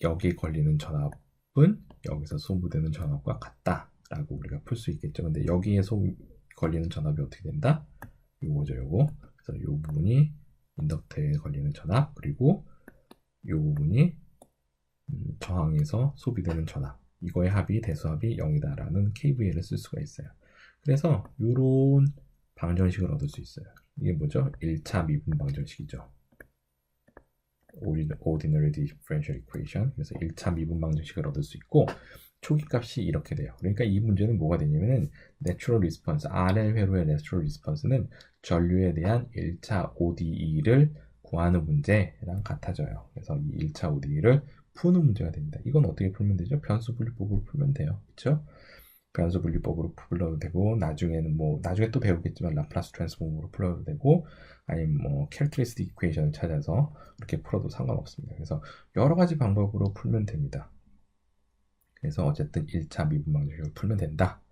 여기에 걸리는 전압은 여기서 소모되는 전압과 같다라고 우리가 풀 수 있겠죠. 근데 여기에 걸리는 전압이 어떻게 된다? 요거죠, 요거. 그래서 요 부분이 인덕터에 걸리는 전압, 그리고 요 부분이 저항에서 소비되는 전압. 이거의 합이 대수합이 0이다라는 KVL을 쓸 수가 있어요. 그래서 요런 방정식을 얻을 수 있어요. 이게 뭐죠? 1차 미분 방정식이죠. Ordinary Differential Equation. 그래서 1차 미분 방정식을 얻을 수 있고 초기 값이 이렇게 돼요. 그러니까 이 문제는 뭐가 되냐면은 Natural Response, RL 회로의 Natural Response는 전류에 대한 1차 ODE를 구하는 문제랑 같아져요. 그래서 이 1차 ODE를 푸는 문제가 됩니다. 이건 어떻게 풀면 되죠? 변수 분리법으로 풀면 돼요. 그렇죠? 변수 분리법으로 풀어도 되고 나중에는 나중에 또 배우겠지만 라플라스 트랜스폼으로 풀어도 되고 아니면 캐릭터리스틱 이퀘이션을 찾아서 이렇게 풀어도 상관없습니다. 그래서 여러 가지 방법으로 풀면 됩니다. 그래서 어쨌든 1차 미분 방정식을 풀면 된다.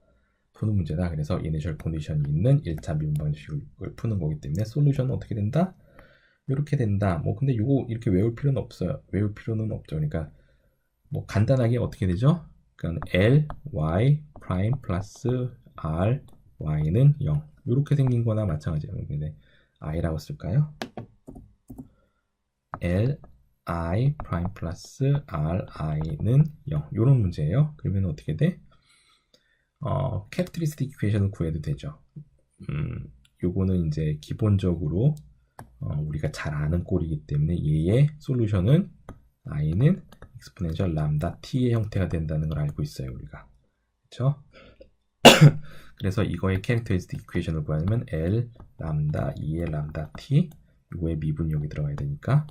푸는 문제다. 그래서 이니셜 컨디션이 있는 1차 미분 방정식을 푸는 거기 때문에 솔루션은 어떻게 된다? 이렇게 된다. 근데 요거 이렇게 외울 필요는 없어요. 외울 필요는 없죠. 그러니까 간단하게 어떻게 되죠? 그러니까 L, Y 프라임 플러스 R, Y는 0. 이렇게 생긴 거나 마찬가지예요. 근데 I라고 쓸까요? L, I 프라임 플러스 R, I는 0. 이런 문제예요. 그러면 어떻게 돼? 캐릭터리스틱 이퀘이션을 구해도 되죠. 요거는 이제 기본적으로 우리가 잘 아는 꼴이기 때문에 얘의 솔루션은 I는 exponential 람다 t의 형태가 된다는 걸 알고 있어요, 우리가. 그렇죠? 그래서 이거의 캐릭터리스틱 이퀘이션을 구하려면 L 람다 2의 람다 t 이거의 미분이 여기 들어가야 되니까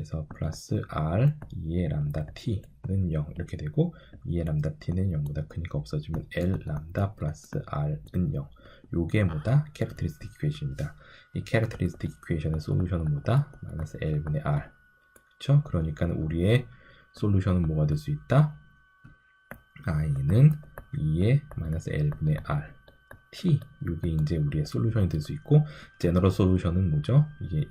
그래서 플러스 r 2의 람다 t는 0 이렇게 되고 2의 람다 t는 0보다 크니까 없어지면 l 람다 플러스 r은 0. 요게 뭐다? 캐릭터리스틱 이퀘이션입니다. 이 캐릭터리스틱 이퀘이션의 솔루션은 뭐다? 마이너스 l분의 r. 그렇죠? 그러니까 우리의 솔루션은 뭐가 될 수 있다? i는 2의 마이너스 l분의 r t. 이게 이제 우리의 솔루션이 될 수 있고, 제너럴 솔루션은 뭐죠? 이게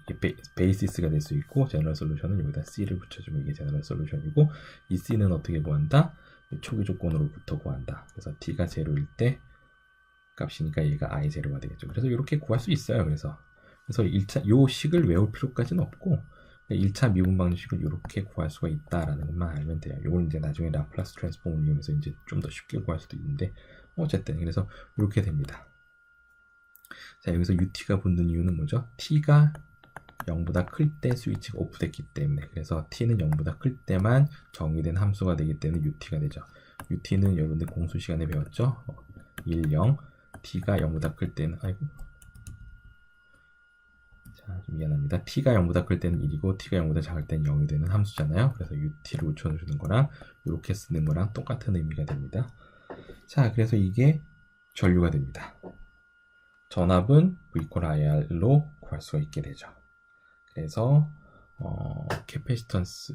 베이시스가 될 수 있고, 제너럴 솔루션은 여기다 c를 붙여주면 이게 제너럴 솔루션이고, 이 c는 어떻게 구한다? 초기 조건으로부터 구한다. 그래서 t가 0일 때 값이니까 얘가 i 제로가 되겠죠. 그래서 이렇게 구할 수 있어요. 그래서 1차 요 식을 외울 필요까지는 없고 1차 미분 방식을 이렇게 구할 수가 있다라는 것만 알면 돼요. 이건 이제 나중에 라플라스 트랜스폼을 이용해서 이제 좀 더 쉽게 구할 수도 있는데 어쨌든 그래서 이렇게 됩니다. 자, 여기서 ut가 붙는 이유는 뭐죠? t가 0보다 클 때 스위치가 오프됐기 때문에, 그래서 t는 0보다 클 때만 정의된 함수가 되기 때문에 ut가 되죠. ut는 여러분들 공수 시간에 배웠죠? 1, 0, t가 0보다 클 때는 자, 좀 미안합니다. t가 0보다 클 때는 1이고 t가 0보다 작을 때는 0이 되는 함수잖아요. 그래서 ut를 붙여주는 거랑 이렇게 쓰는 거랑 똑같은 의미가 됩니다. 자, 그래서 이게 전류가 됩니다. 전압은 V = IR로 구할 수가 있게 되죠. 그래서 캐패시턴스,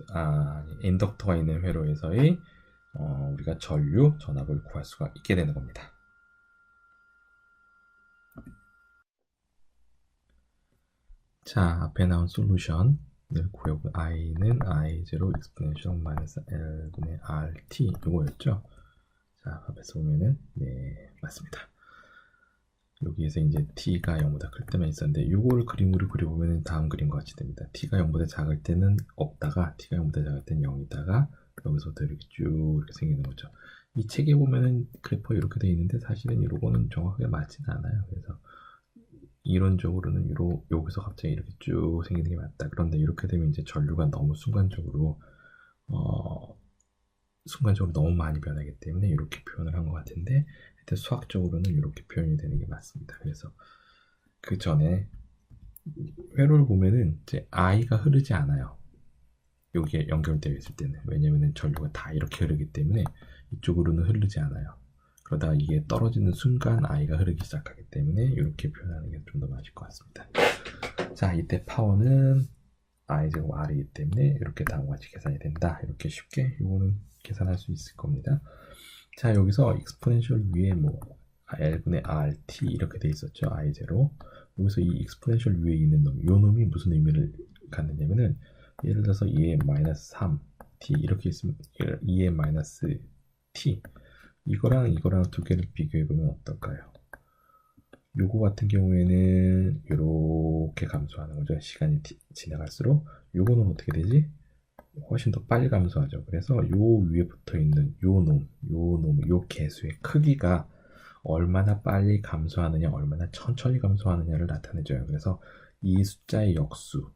인덕터가 있는 회로에서의 우리가 전류, 전압을 구할 수가 있게 되는 겁니다. 자, 앞에 나온 솔루션을 구해보면 i는 i0 exponential minus l분의 rt 이거였죠. 자, 앞에서 보면은 네, 맞습니다. 여기에서 이제 t가 0보다 클 때만 있었는데 이거를 그림으로 그려보면 다음 그림과 같이 됩니다. t가 0보다 작을 때는 없다가 t가 0보다 작을 때는 0이다가 여기서부터 이렇게 쭉 이렇게 생기는 거죠. 이 책에 보면은 그래퍼 이렇게 되어 있는데 사실은 이거는 정확하게 맞지는 않아요. 그래서 이론적으로는 여기서 갑자기 이렇게 쭉 생기는 게 맞다. 그런데 이렇게 되면 이제 전류가 너무 순간적으로 너무 많이 변하기 때문에 이렇게 표현을 한 것 같은데, 하여튼 수학적으로는 이렇게 표현이 되는 게 맞습니다. 그래서 그 전에 회로를 보면은 이제 I가 흐르지 않아요. 여기에 연결되어 있을 때는. 왜냐면은 전류가 다 이렇게 흐르기 때문에 이쪽으로는 흐르지 않아요. 그러다가 이게 떨어지는 순간 I가 흐르기 시작하기 때문에 이렇게 표현하는 게 좀 더 맞을 것 같습니다. 자, 이때 파워는 I 제곱 R이기 때문에 이렇게 다음과 같이 계산이 된다. 이렇게 쉽게 이거는 계산할 수 있을 겁니다. 자, 여기서 exponential 위에 뭐 L분의 RT 이렇게 돼 있었죠. I0. 여기서 이 exponential 위에 있는 놈, 이 놈이 무슨 의미를 갖느냐면은 예를 들어서 2의 마이너스 3t 이렇게 있으면 2의 마이너스 t 이거랑 두 개를 비교해 보면 어떨까요? 요거 같은 경우에는 이렇게 감소하는 거죠. 시간이 지나갈수록. 요거는 어떻게 되지? 훨씬 더 빨리 감소하죠. 그래서 요 위에 붙어 있는 요 개수의 크기가 얼마나 빨리 감소하느냐, 얼마나 천천히 감소하느냐를 나타내줘요. 그래서 이 숫자의 역수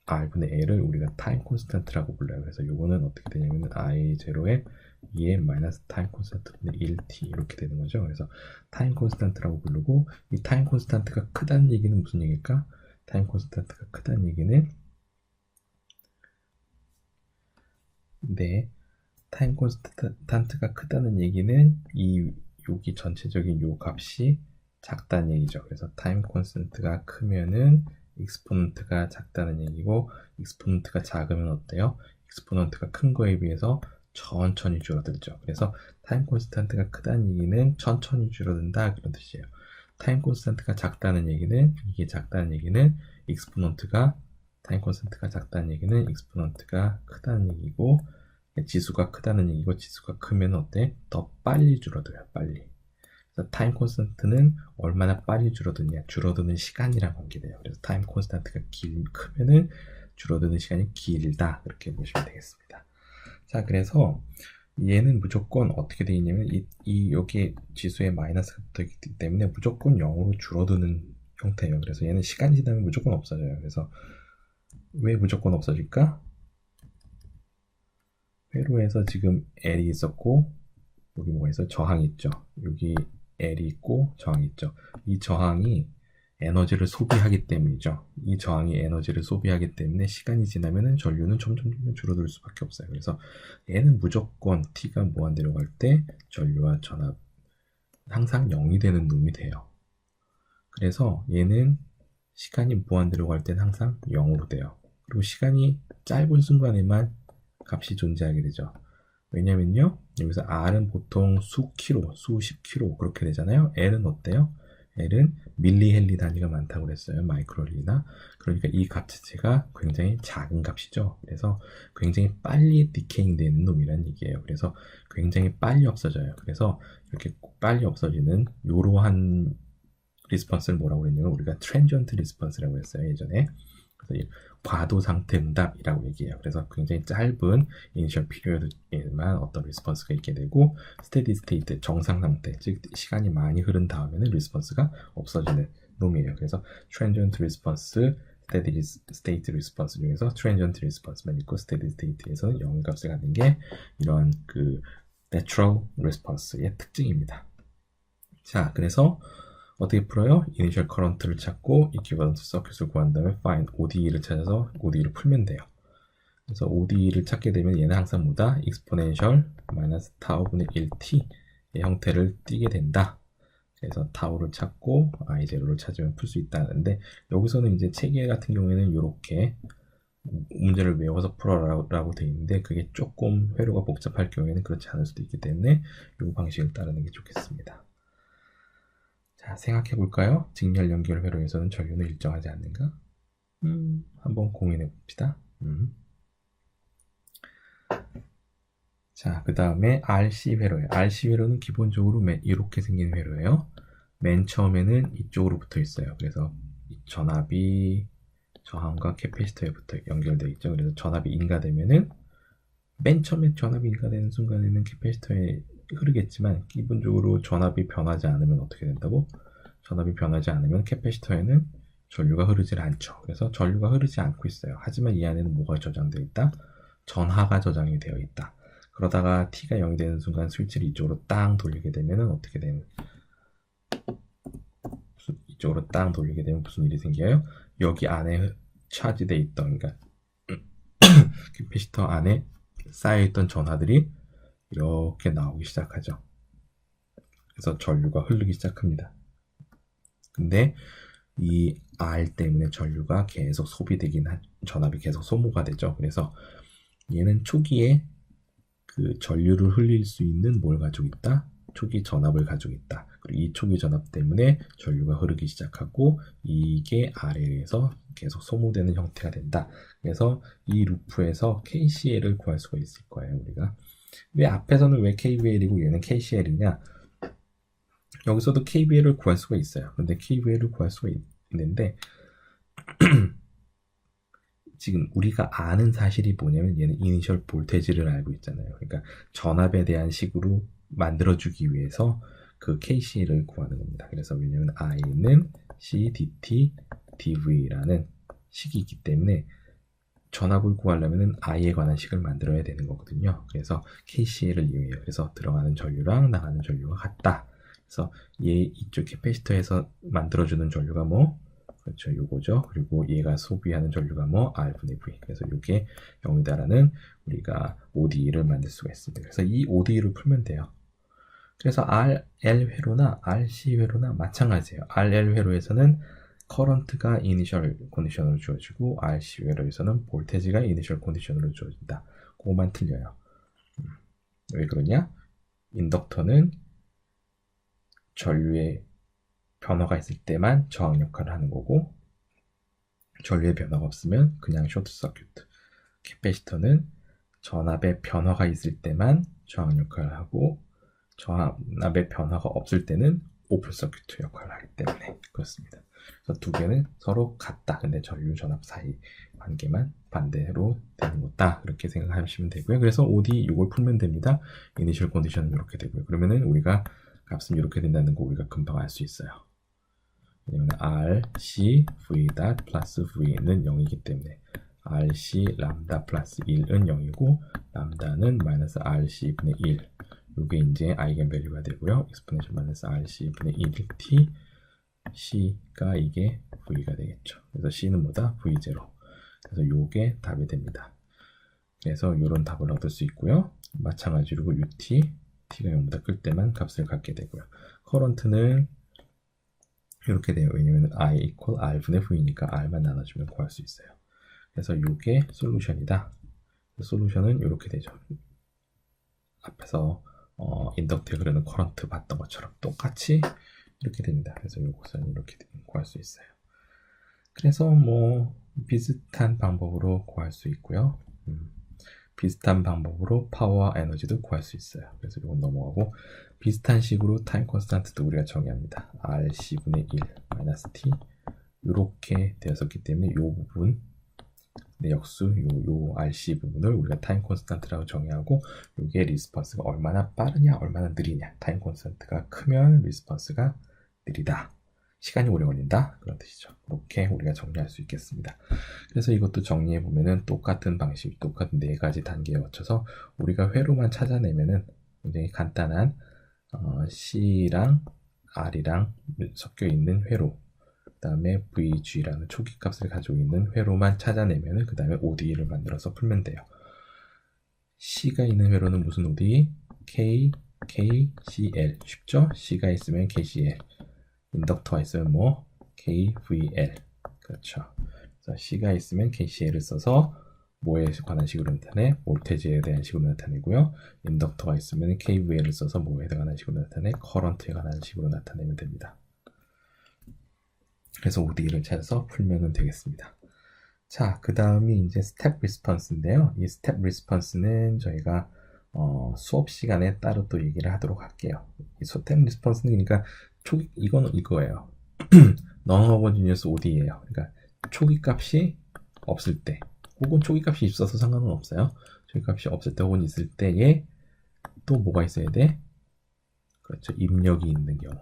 r분의 l을 우리가 타임 콘스턴트라고 불러요. 그래서 요거는 어떻게 되냐면 i0에 2의 마이너스 타임 콘스턴트분의 1t 이렇게 되는 거죠. 그래서 타임 콘스턴트라고 부르고, 이 타임 콘스턴트가 크다는 얘기는 무슨 얘기일까? 타임 콘스턴트가 크다는 얘기는 타임 콘스턴트가 크다는 얘기는 여기 전체적인 요 값이 작다는 얘기죠. 그래서 타임 콘스턴트가 크면은 익스포넌트가 작다는 얘기고, 익스포넌트가 작으면 어때요? 익스포넌트가 큰 거에 비해서 천천히 줄어들죠. 그래서 타임 콘스턴트가 크다는 얘기는 천천히 줄어든다 그런 뜻이에요. 타임 콘스턴트가 작다는 얘기는 타임 콘스턴트가 작다는 얘기는 익스포넌트가 크다는 얘기고, 지수가 크다는 얘기고, 지수가 크면 어때? 더 빨리 줄어들어요. 빨리. 그래서 타임 콘스턴트는 얼마나 빨리 줄어드냐, 줄어드는 시간이랑 관계돼요. 그래서 타임 콘스턴트가 크면은 줄어드는 시간이 길다, 그렇게 보시면 되겠습니다. 자, 그래서 얘는 무조건 어떻게 되어 있냐면 여기 지수에 마이너스가 붙어 있기 때문에 무조건 0으로 줄어드는 형태예요. 그래서 얘는 시간이 지나면 무조건 없어져요. 그래서 왜 무조건 없어질까? 회로에서 지금 L이 있었고, 여기 뭐가 있어? 저항이 있죠. 여기 L이 있고 저항이 있죠. 이 저항이 에너지를 소비하기 때문이죠. 이 저항이 에너지를 소비하기 때문에 시간이 지나면은 전류는 점점 줄어들 수밖에 없어요. 그래서 얘는 무조건 T가 무한대로 갈 때 전류와 전압 항상 0이 되는 놈이 돼요. 그래서 얘는 시간이 무한대로 갈 때는 항상 0으로 돼요. 그리고 시간이 짧은 순간에만 값이 존재하게 되죠. 왜냐면요, 여기서 R은 보통 수십 킬로 그렇게 되잖아요. L은 어때요? L은 밀리헬리 단위가 많다고 그랬어요. 마이크로리나. 그러니까 이 값 자체가 굉장히 작은 값이죠. 그래서 굉장히 빨리 디케잉 되는 놈이라는 얘기예요. 그래서 굉장히 빨리 없어져요. 그래서 이렇게 빨리 없어지는 이러한 리스폰스를 뭐라고 그랬냐면 우리가 트랜지언트 리스폰스라고 했어요. 예전에. 그래서 과도 상태 응답이라고 얘기해요. 그래서 굉장히 짧은 이니셜 피리어드에만 어떤 리스폰스가 있게 되고 스테디 스테이트 정상 상태, 즉 시간이 많이 흐른 다음에는 리스폰스가 없어지는 놈이에요. 그래서 트랜지언트 리스폰스, 스테디 스테이트 리스폰스 중에서 트랜지언트 리스폰스만 있고 스테디 스테이트에서는 0 값을 갖는 게 이런 그 내추럴 리스폰스의 특징입니다. 자, 그래서 어떻게 풀어요? 이니셜 커런트를 찾고 이퀴버런트 서킷을 구한 다음에 find ODE를 찾아서 ODE를 풀면 돼요. 그래서 ODE를 찾게 되면 얘는 항상 뭐다? exponential 마이너스 타우분의 1t의 형태를 띠게 된다. 그래서 타우를 찾고 I0를 찾으면 풀 수 있다는데 여기서는 이제 체계 같은 경우에는 이렇게 문제를 외워서 풀어라고 되어 있는데 그게 조금 회로가 복잡할 경우에는 그렇지 않을 수도 있기 때문에 이 방식을 따르는 게 좋겠습니다. 자, 생각해 볼까요? 직렬 연결 회로에서는 전류는 일정하지 않는가? 한번 고민해 봅시다. 자, 그 다음에 RC 회로예요. RC 회로는 기본적으로 이렇게 생긴 회로예요. 맨 처음에는 이쪽으로 붙어 있어요. 그래서 전압이 저항과 캐패시터에 붙어 연결되어 있죠. 그래서 전압이 인가되면은 맨 처음에 전압이 인가되는 순간에는 캐패시터에 흐르겠지만 기본적으로 전압이 변하지 않으면 어떻게 된다고? 전압이 변하지 않으면 캐패시터에는 전류가 흐르질 않죠. 그래서 전류가 흐르지 않고 있어요. 하지만 이 안에는 뭐가 저장되어 있다? 전하가 저장이 되어 있다. 그러다가 T가 0이 되는 순간 스위치를 이쪽으로 땅 돌리게 되면 어떻게 되는? 이쪽으로 땅 돌리게 되면 무슨 일이 생겨요? 여기 안에 차지되어 있던, 그러니까 캐패시터 안에 쌓여있던 전하들이 이렇게 나오기 시작하죠. 그래서 전류가 흐르기 시작합니다. 근데 이 R 때문에 전류가 계속 소비되긴 전압이 계속 소모가 되죠. 그래서 얘는 초기에 그 전류를 흘릴 수 있는 뭘 가지고 있다? 초기 전압을 가지고 있다. 그리고 이 초기 전압 때문에 전류가 흐르기 시작하고 이게 R에 의해서 계속 소모되는 형태가 된다. 그래서 이 루프에서 KCL을 구할 수가 있을 거예요. 우리가 왜 앞에서는 왜 KVL이고 얘는 KCL이냐? 여기서도 KVL을 구할 수가 있어요. 근데 KVL을 구할 수가 있는데 지금 우리가 아는 사실이 뭐냐면 얘는 이니셜 볼테지를 알고 있잖아요. 그러니까 전압에 대한 식으로 만들어주기 위해서 그 KCL을 구하는 겁니다. 그래서 왜냐면 I는 C dt dV라는 식이 있기 때문에 전압을 구하려면 I에 관한 식을 만들어야 되는 거거든요. 그래서 KCL을 이용해요. 그래서 들어가는 전류랑 나가는 전류가 같다. 그래서 이쪽 캐패시터에서 만들어주는 전류가 뭐? 그렇죠. 요거죠. 그리고 얘가 소비하는 전류가 뭐? R분의 V. 그래서 이게 0이다라는 우리가 ODE를 만들 수가 있습니다. 그래서 이 ODE를 풀면 돼요. 그래서 RL 회로나 RC 회로나 마찬가지예요. RL 회로에서는 커런트가 이니셜 컨디션으로 주어지고 RC 회로에서는 볼테지가 이니셜 컨디션으로 주어진다. 그거만 틀려요. 왜 그러냐? 인덕터는 전류의 변화가 있을 때만 저항 역할을 하는 거고 전류의 변화가 없으면 그냥 쇼트 서큐트. 캐패시터는 전압의 변화가 있을 때만 저항 역할을 하고 전압의 변화가 없을 때는 오픈 서큐트 역할을 하기 때문에 그렇습니다. 그래서 두 개는 서로 같다. 근데 전류 전압 사이 관계만 반대로 되는 거다. 그렇게 생각하시면 되고요. 그래서 OD 이걸 풀면 됩니다. 이니셜 컨디션은 이렇게 되고요. 그러면은 우리가 값은 이렇게 된다는 거 우리가 금방 알 수 있어요. 왜냐면 RC V 닷 플러스 V는 0이기 때문에 RC 람다 플러스 1은 0이고 람다는 마이너스 RC 분의 1 이게 이제 아이겐밸류가 되고요. exponential 마이너스 RC 분의 1t C가 이게 V가 되겠죠. 그래서 C는 뭐다? V0. 그래서 요게 답이 됩니다. 그래서 이런 답을 얻을 수 있고요. 마찬가지로 UT, T가 0보다 클 때만 값을 갖게 되고요. 커런트는 이렇게 돼요. 왜냐면 I equal R분의 V니까 R만 나눠주면 구할 수 있어요. 그래서 이게 솔루션이다. 솔루션은 이렇게 되죠. 앞에서 인덕터에 흐르는 커런트 봤던 것처럼 똑같이 이렇게 됩니다. 그래서 이것은 이렇게 구할 수 있어요. 그래서 뭐 비슷한 방법으로 구할 수 있고요. 비슷한 방법으로 파워와 에너지도 구할 수 있어요. 그래서 이건 넘어가고 비슷한 식으로 타임 콘스탄트도 우리가 정의합니다. RC분의 1 마이너스 T 이렇게 되었었기 때문에 이 부분 역수 요 RC 부분을 우리가 타임 콘스탄트라고 정의하고 이게 리스폰스가 얼마나 빠르냐 얼마나 느리냐 타임 콘스탄트가 크면 리스폰스가 느리다 시간이 오래 걸린다 그런 뜻이죠. 이렇게 우리가 정리할 수 있겠습니다. 그래서 이것도 정리해 보면은 똑같은 방식 똑같은 4가지 단계에 거쳐서 우리가 회로만 찾아내면은 굉장히 간단한 C랑 R이랑 섞여 있는 회로 그 다음에 VG라는 초기 값을 가지고 있는 회로만 찾아내면 그 다음에 ODE를 만들어서 풀면 돼요. C가 있는 회로는 무슨 ODE? K, KCL 쉽죠? C가 있으면 KCL 인덕터가 있으면 뭐? KVL 그렇죠. 그래서 C가 있으면 KCL을 써서 뭐에 관한 식으로 나타내? 볼테지에 대한 식으로 나타내고요. 인덕터가 있으면 KVL을 써서 뭐에 관한 식으로 나타내? 커런트에 관한 식으로 나타내면 됩니다. 그래서 ODE를 찾아서 풀면 되겠습니다. 자, 그 다음이 이제 스텝 리스폰스인데요. 이 스텝 리스폰스는 저희가 수업 시간에 따로 또 얘기를 하도록 할게요. 이 스텝 리스폰스는 그러니까 이거는 이거예요. non-homogeneous ODE예요. 그러니까 초기 값이 없을 때, 혹은 초기 값이 있어서 상관은 없어요. 초기 값이 없을 때 혹은 있을 때에 또 뭐가 있어야 돼? 그렇죠. 입력이 있는 경우.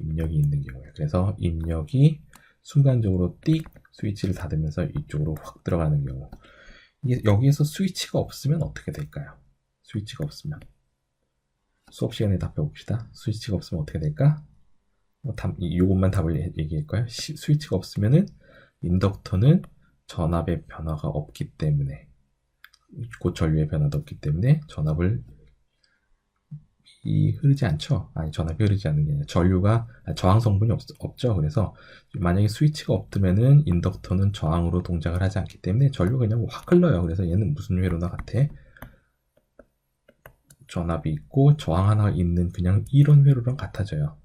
입력이 있는 경우에 그래서 입력이 순간적으로 띡 스위치를 닫으면서 이쪽으로 확 들어가는 경우 여기에서 스위치가 없으면 어떻게 될까요? 스위치가 없으면 수업 시간에 답해 봅시다. 스위치가 없으면 어떻게 될까? 이것만 답을 얘기할까요? 스위치가 없으면은 인덕터는 전압의 변화가 없기 때문에 곧 전류의 변화도 없기 때문에 전압을 흐르지 않죠. 아니 전압이 흐르지 않는 게 아니라 전류가 저항 성분이 없죠. 그래서 만약에 스위치가 없으면은 인덕터는 저항으로 동작을 하지 않기 때문에 전류가 그냥 확 흘러요. 그래서 얘는 무슨 회로나 같아? 전압이 있고 저항 하나 있는 그냥 이런 회로랑 같아져요.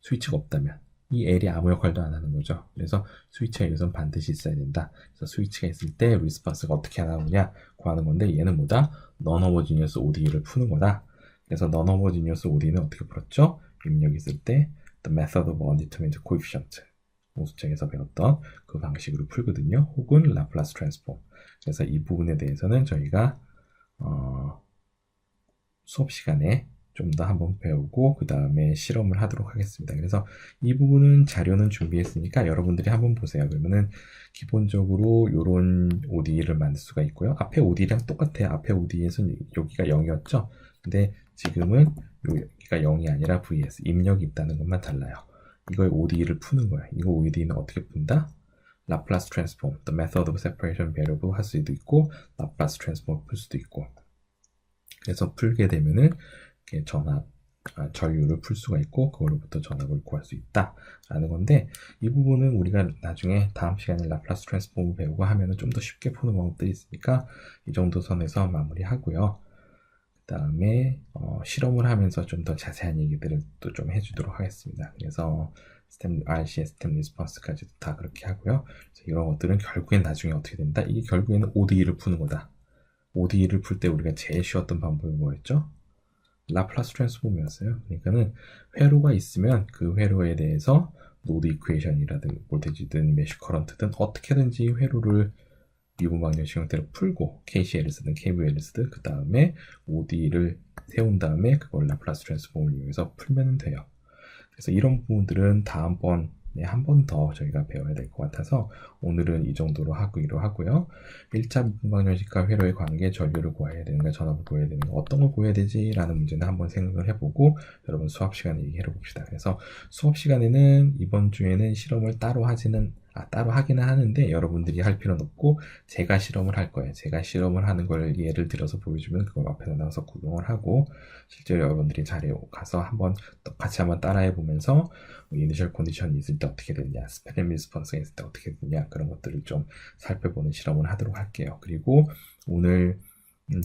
스위치가 없다면 이 L이 아무 역할도 안 하는 거죠. 그래서 스위치가 여기서 반드시 있어야 된다. 그래서 스위치가 있을 때 리스폰스가 어떻게 나오냐 구하는 건데 얘는 뭐다? non-homogeneous ODE를 푸는 거다. 그래서 non-homogeneous ODE는 어떻게 풀었죠? 입력이 있을 때 the method of undetermined coefficient 모수책에서 배웠던 그 방식으로 풀거든요. 혹은 라플라스 트랜스폼. 그래서 이 부분에 대해서는 저희가 수업 시간에 좀 더 한번 배우고 그 다음에 실험을 하도록 하겠습니다. 그래서 이 부분은 자료는 준비했으니까 여러분들이 한번 보세요. 그러면은 기본적으로 이런 ODE를 만들 수가 있고요. 앞에 ODE랑 똑같아요. 앞에 ODE에서는 여기가 0이었죠. 근데 지금은 여기가 0이 아니라 VS 입력이 있다는 것만 달라요. 이거의 ODE를 푸는 거야. 이거 ODE는 어떻게 푼다? 라플라스 트랜스폼, the method of separation variable 할 수도 있고 라플라스 트랜스폼을 풀 수도 있고 그래서 풀게 되면은 이렇게 전류를 풀 수가 있고 그걸로부터 전압을 구할 수 있다 라는 건데 이 부분은 우리가 나중에 다음 시간에 라플라스 트랜스폼을 배우고 하면은 좀 더 쉽게 푸는 방법들이 있으니까 이 정도 선에서 마무리하고요. 그 다음에 실험을 하면서 좀 더 자세한 얘기들을 또 좀 해주도록 하겠습니다. 그래서 RC의 스텝 리스폰스까지도 다 그렇게 하고요. 그래서 이런 것들은 결국엔 나중에 어떻게 된다? 이게 결국에는 ODE를 푸는 거다. ODE를 풀 때 우리가 제일 쉬웠던 방법이 뭐였죠? 라플라스 트랜스폼이었어요. 그러니까는 회로가 있으면 그 회로에 대해서 노드 이퀘이션이라든 볼테지든 메쉬 커런트든 어떻게든지 회로를 미분 방정식 형태로 풀고 KCL을 쓰든 KVL을 쓰든 그 다음에 ODE를 세운 다음에 그걸 라플라스 트랜스폼을 이용해서 풀면 돼요. 그래서 이런 부분들은 다음번 한 번 더 저희가 배워야 될 것 같아서 오늘은 이 정도로 하기로 하고요. 1차 미분방정식과 회로의 관계, 전류를 구해야 되는가, 전압을 구해야 되는가, 어떤 걸 구해야 되지? 라는 문제는 한번 생각을 해보고 여러분 수업 시간에 얘기해 봅시다. 그래서 수업 시간에는 이번 주에는 실험을 따로 하기는 하는데 여러분들이 할 필요는 없고 제가 실험을 할 거예요. 제가 실험을 하는 걸 예를 들어서 보여주면 그걸 앞에서 나와서 구경을 하고 실제로 여러분들이 자리에 가서 같이 한번 따라해 보면서 이니셜 컨디션이 있을 때 어떻게 되느냐, 스페셜 리스폰스가 있을 때 어떻게 되느냐, 그런 것들을 좀 살펴보는 실험을 하도록 할게요. 그리고 오늘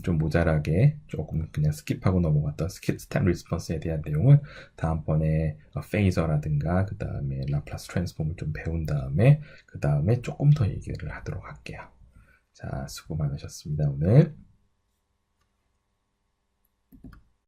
좀 모자라게 조금 그냥 스킵하고 넘어갔던 스텝 리스폰스에 대한 내용은 다음번에 페이저라든가 그 다음에 라플라스 트랜스폼을 좀 배운 다음에 그 다음에 조금 더 얘기를 하도록 할게요. 자, 수고 많으셨습니다, 오늘.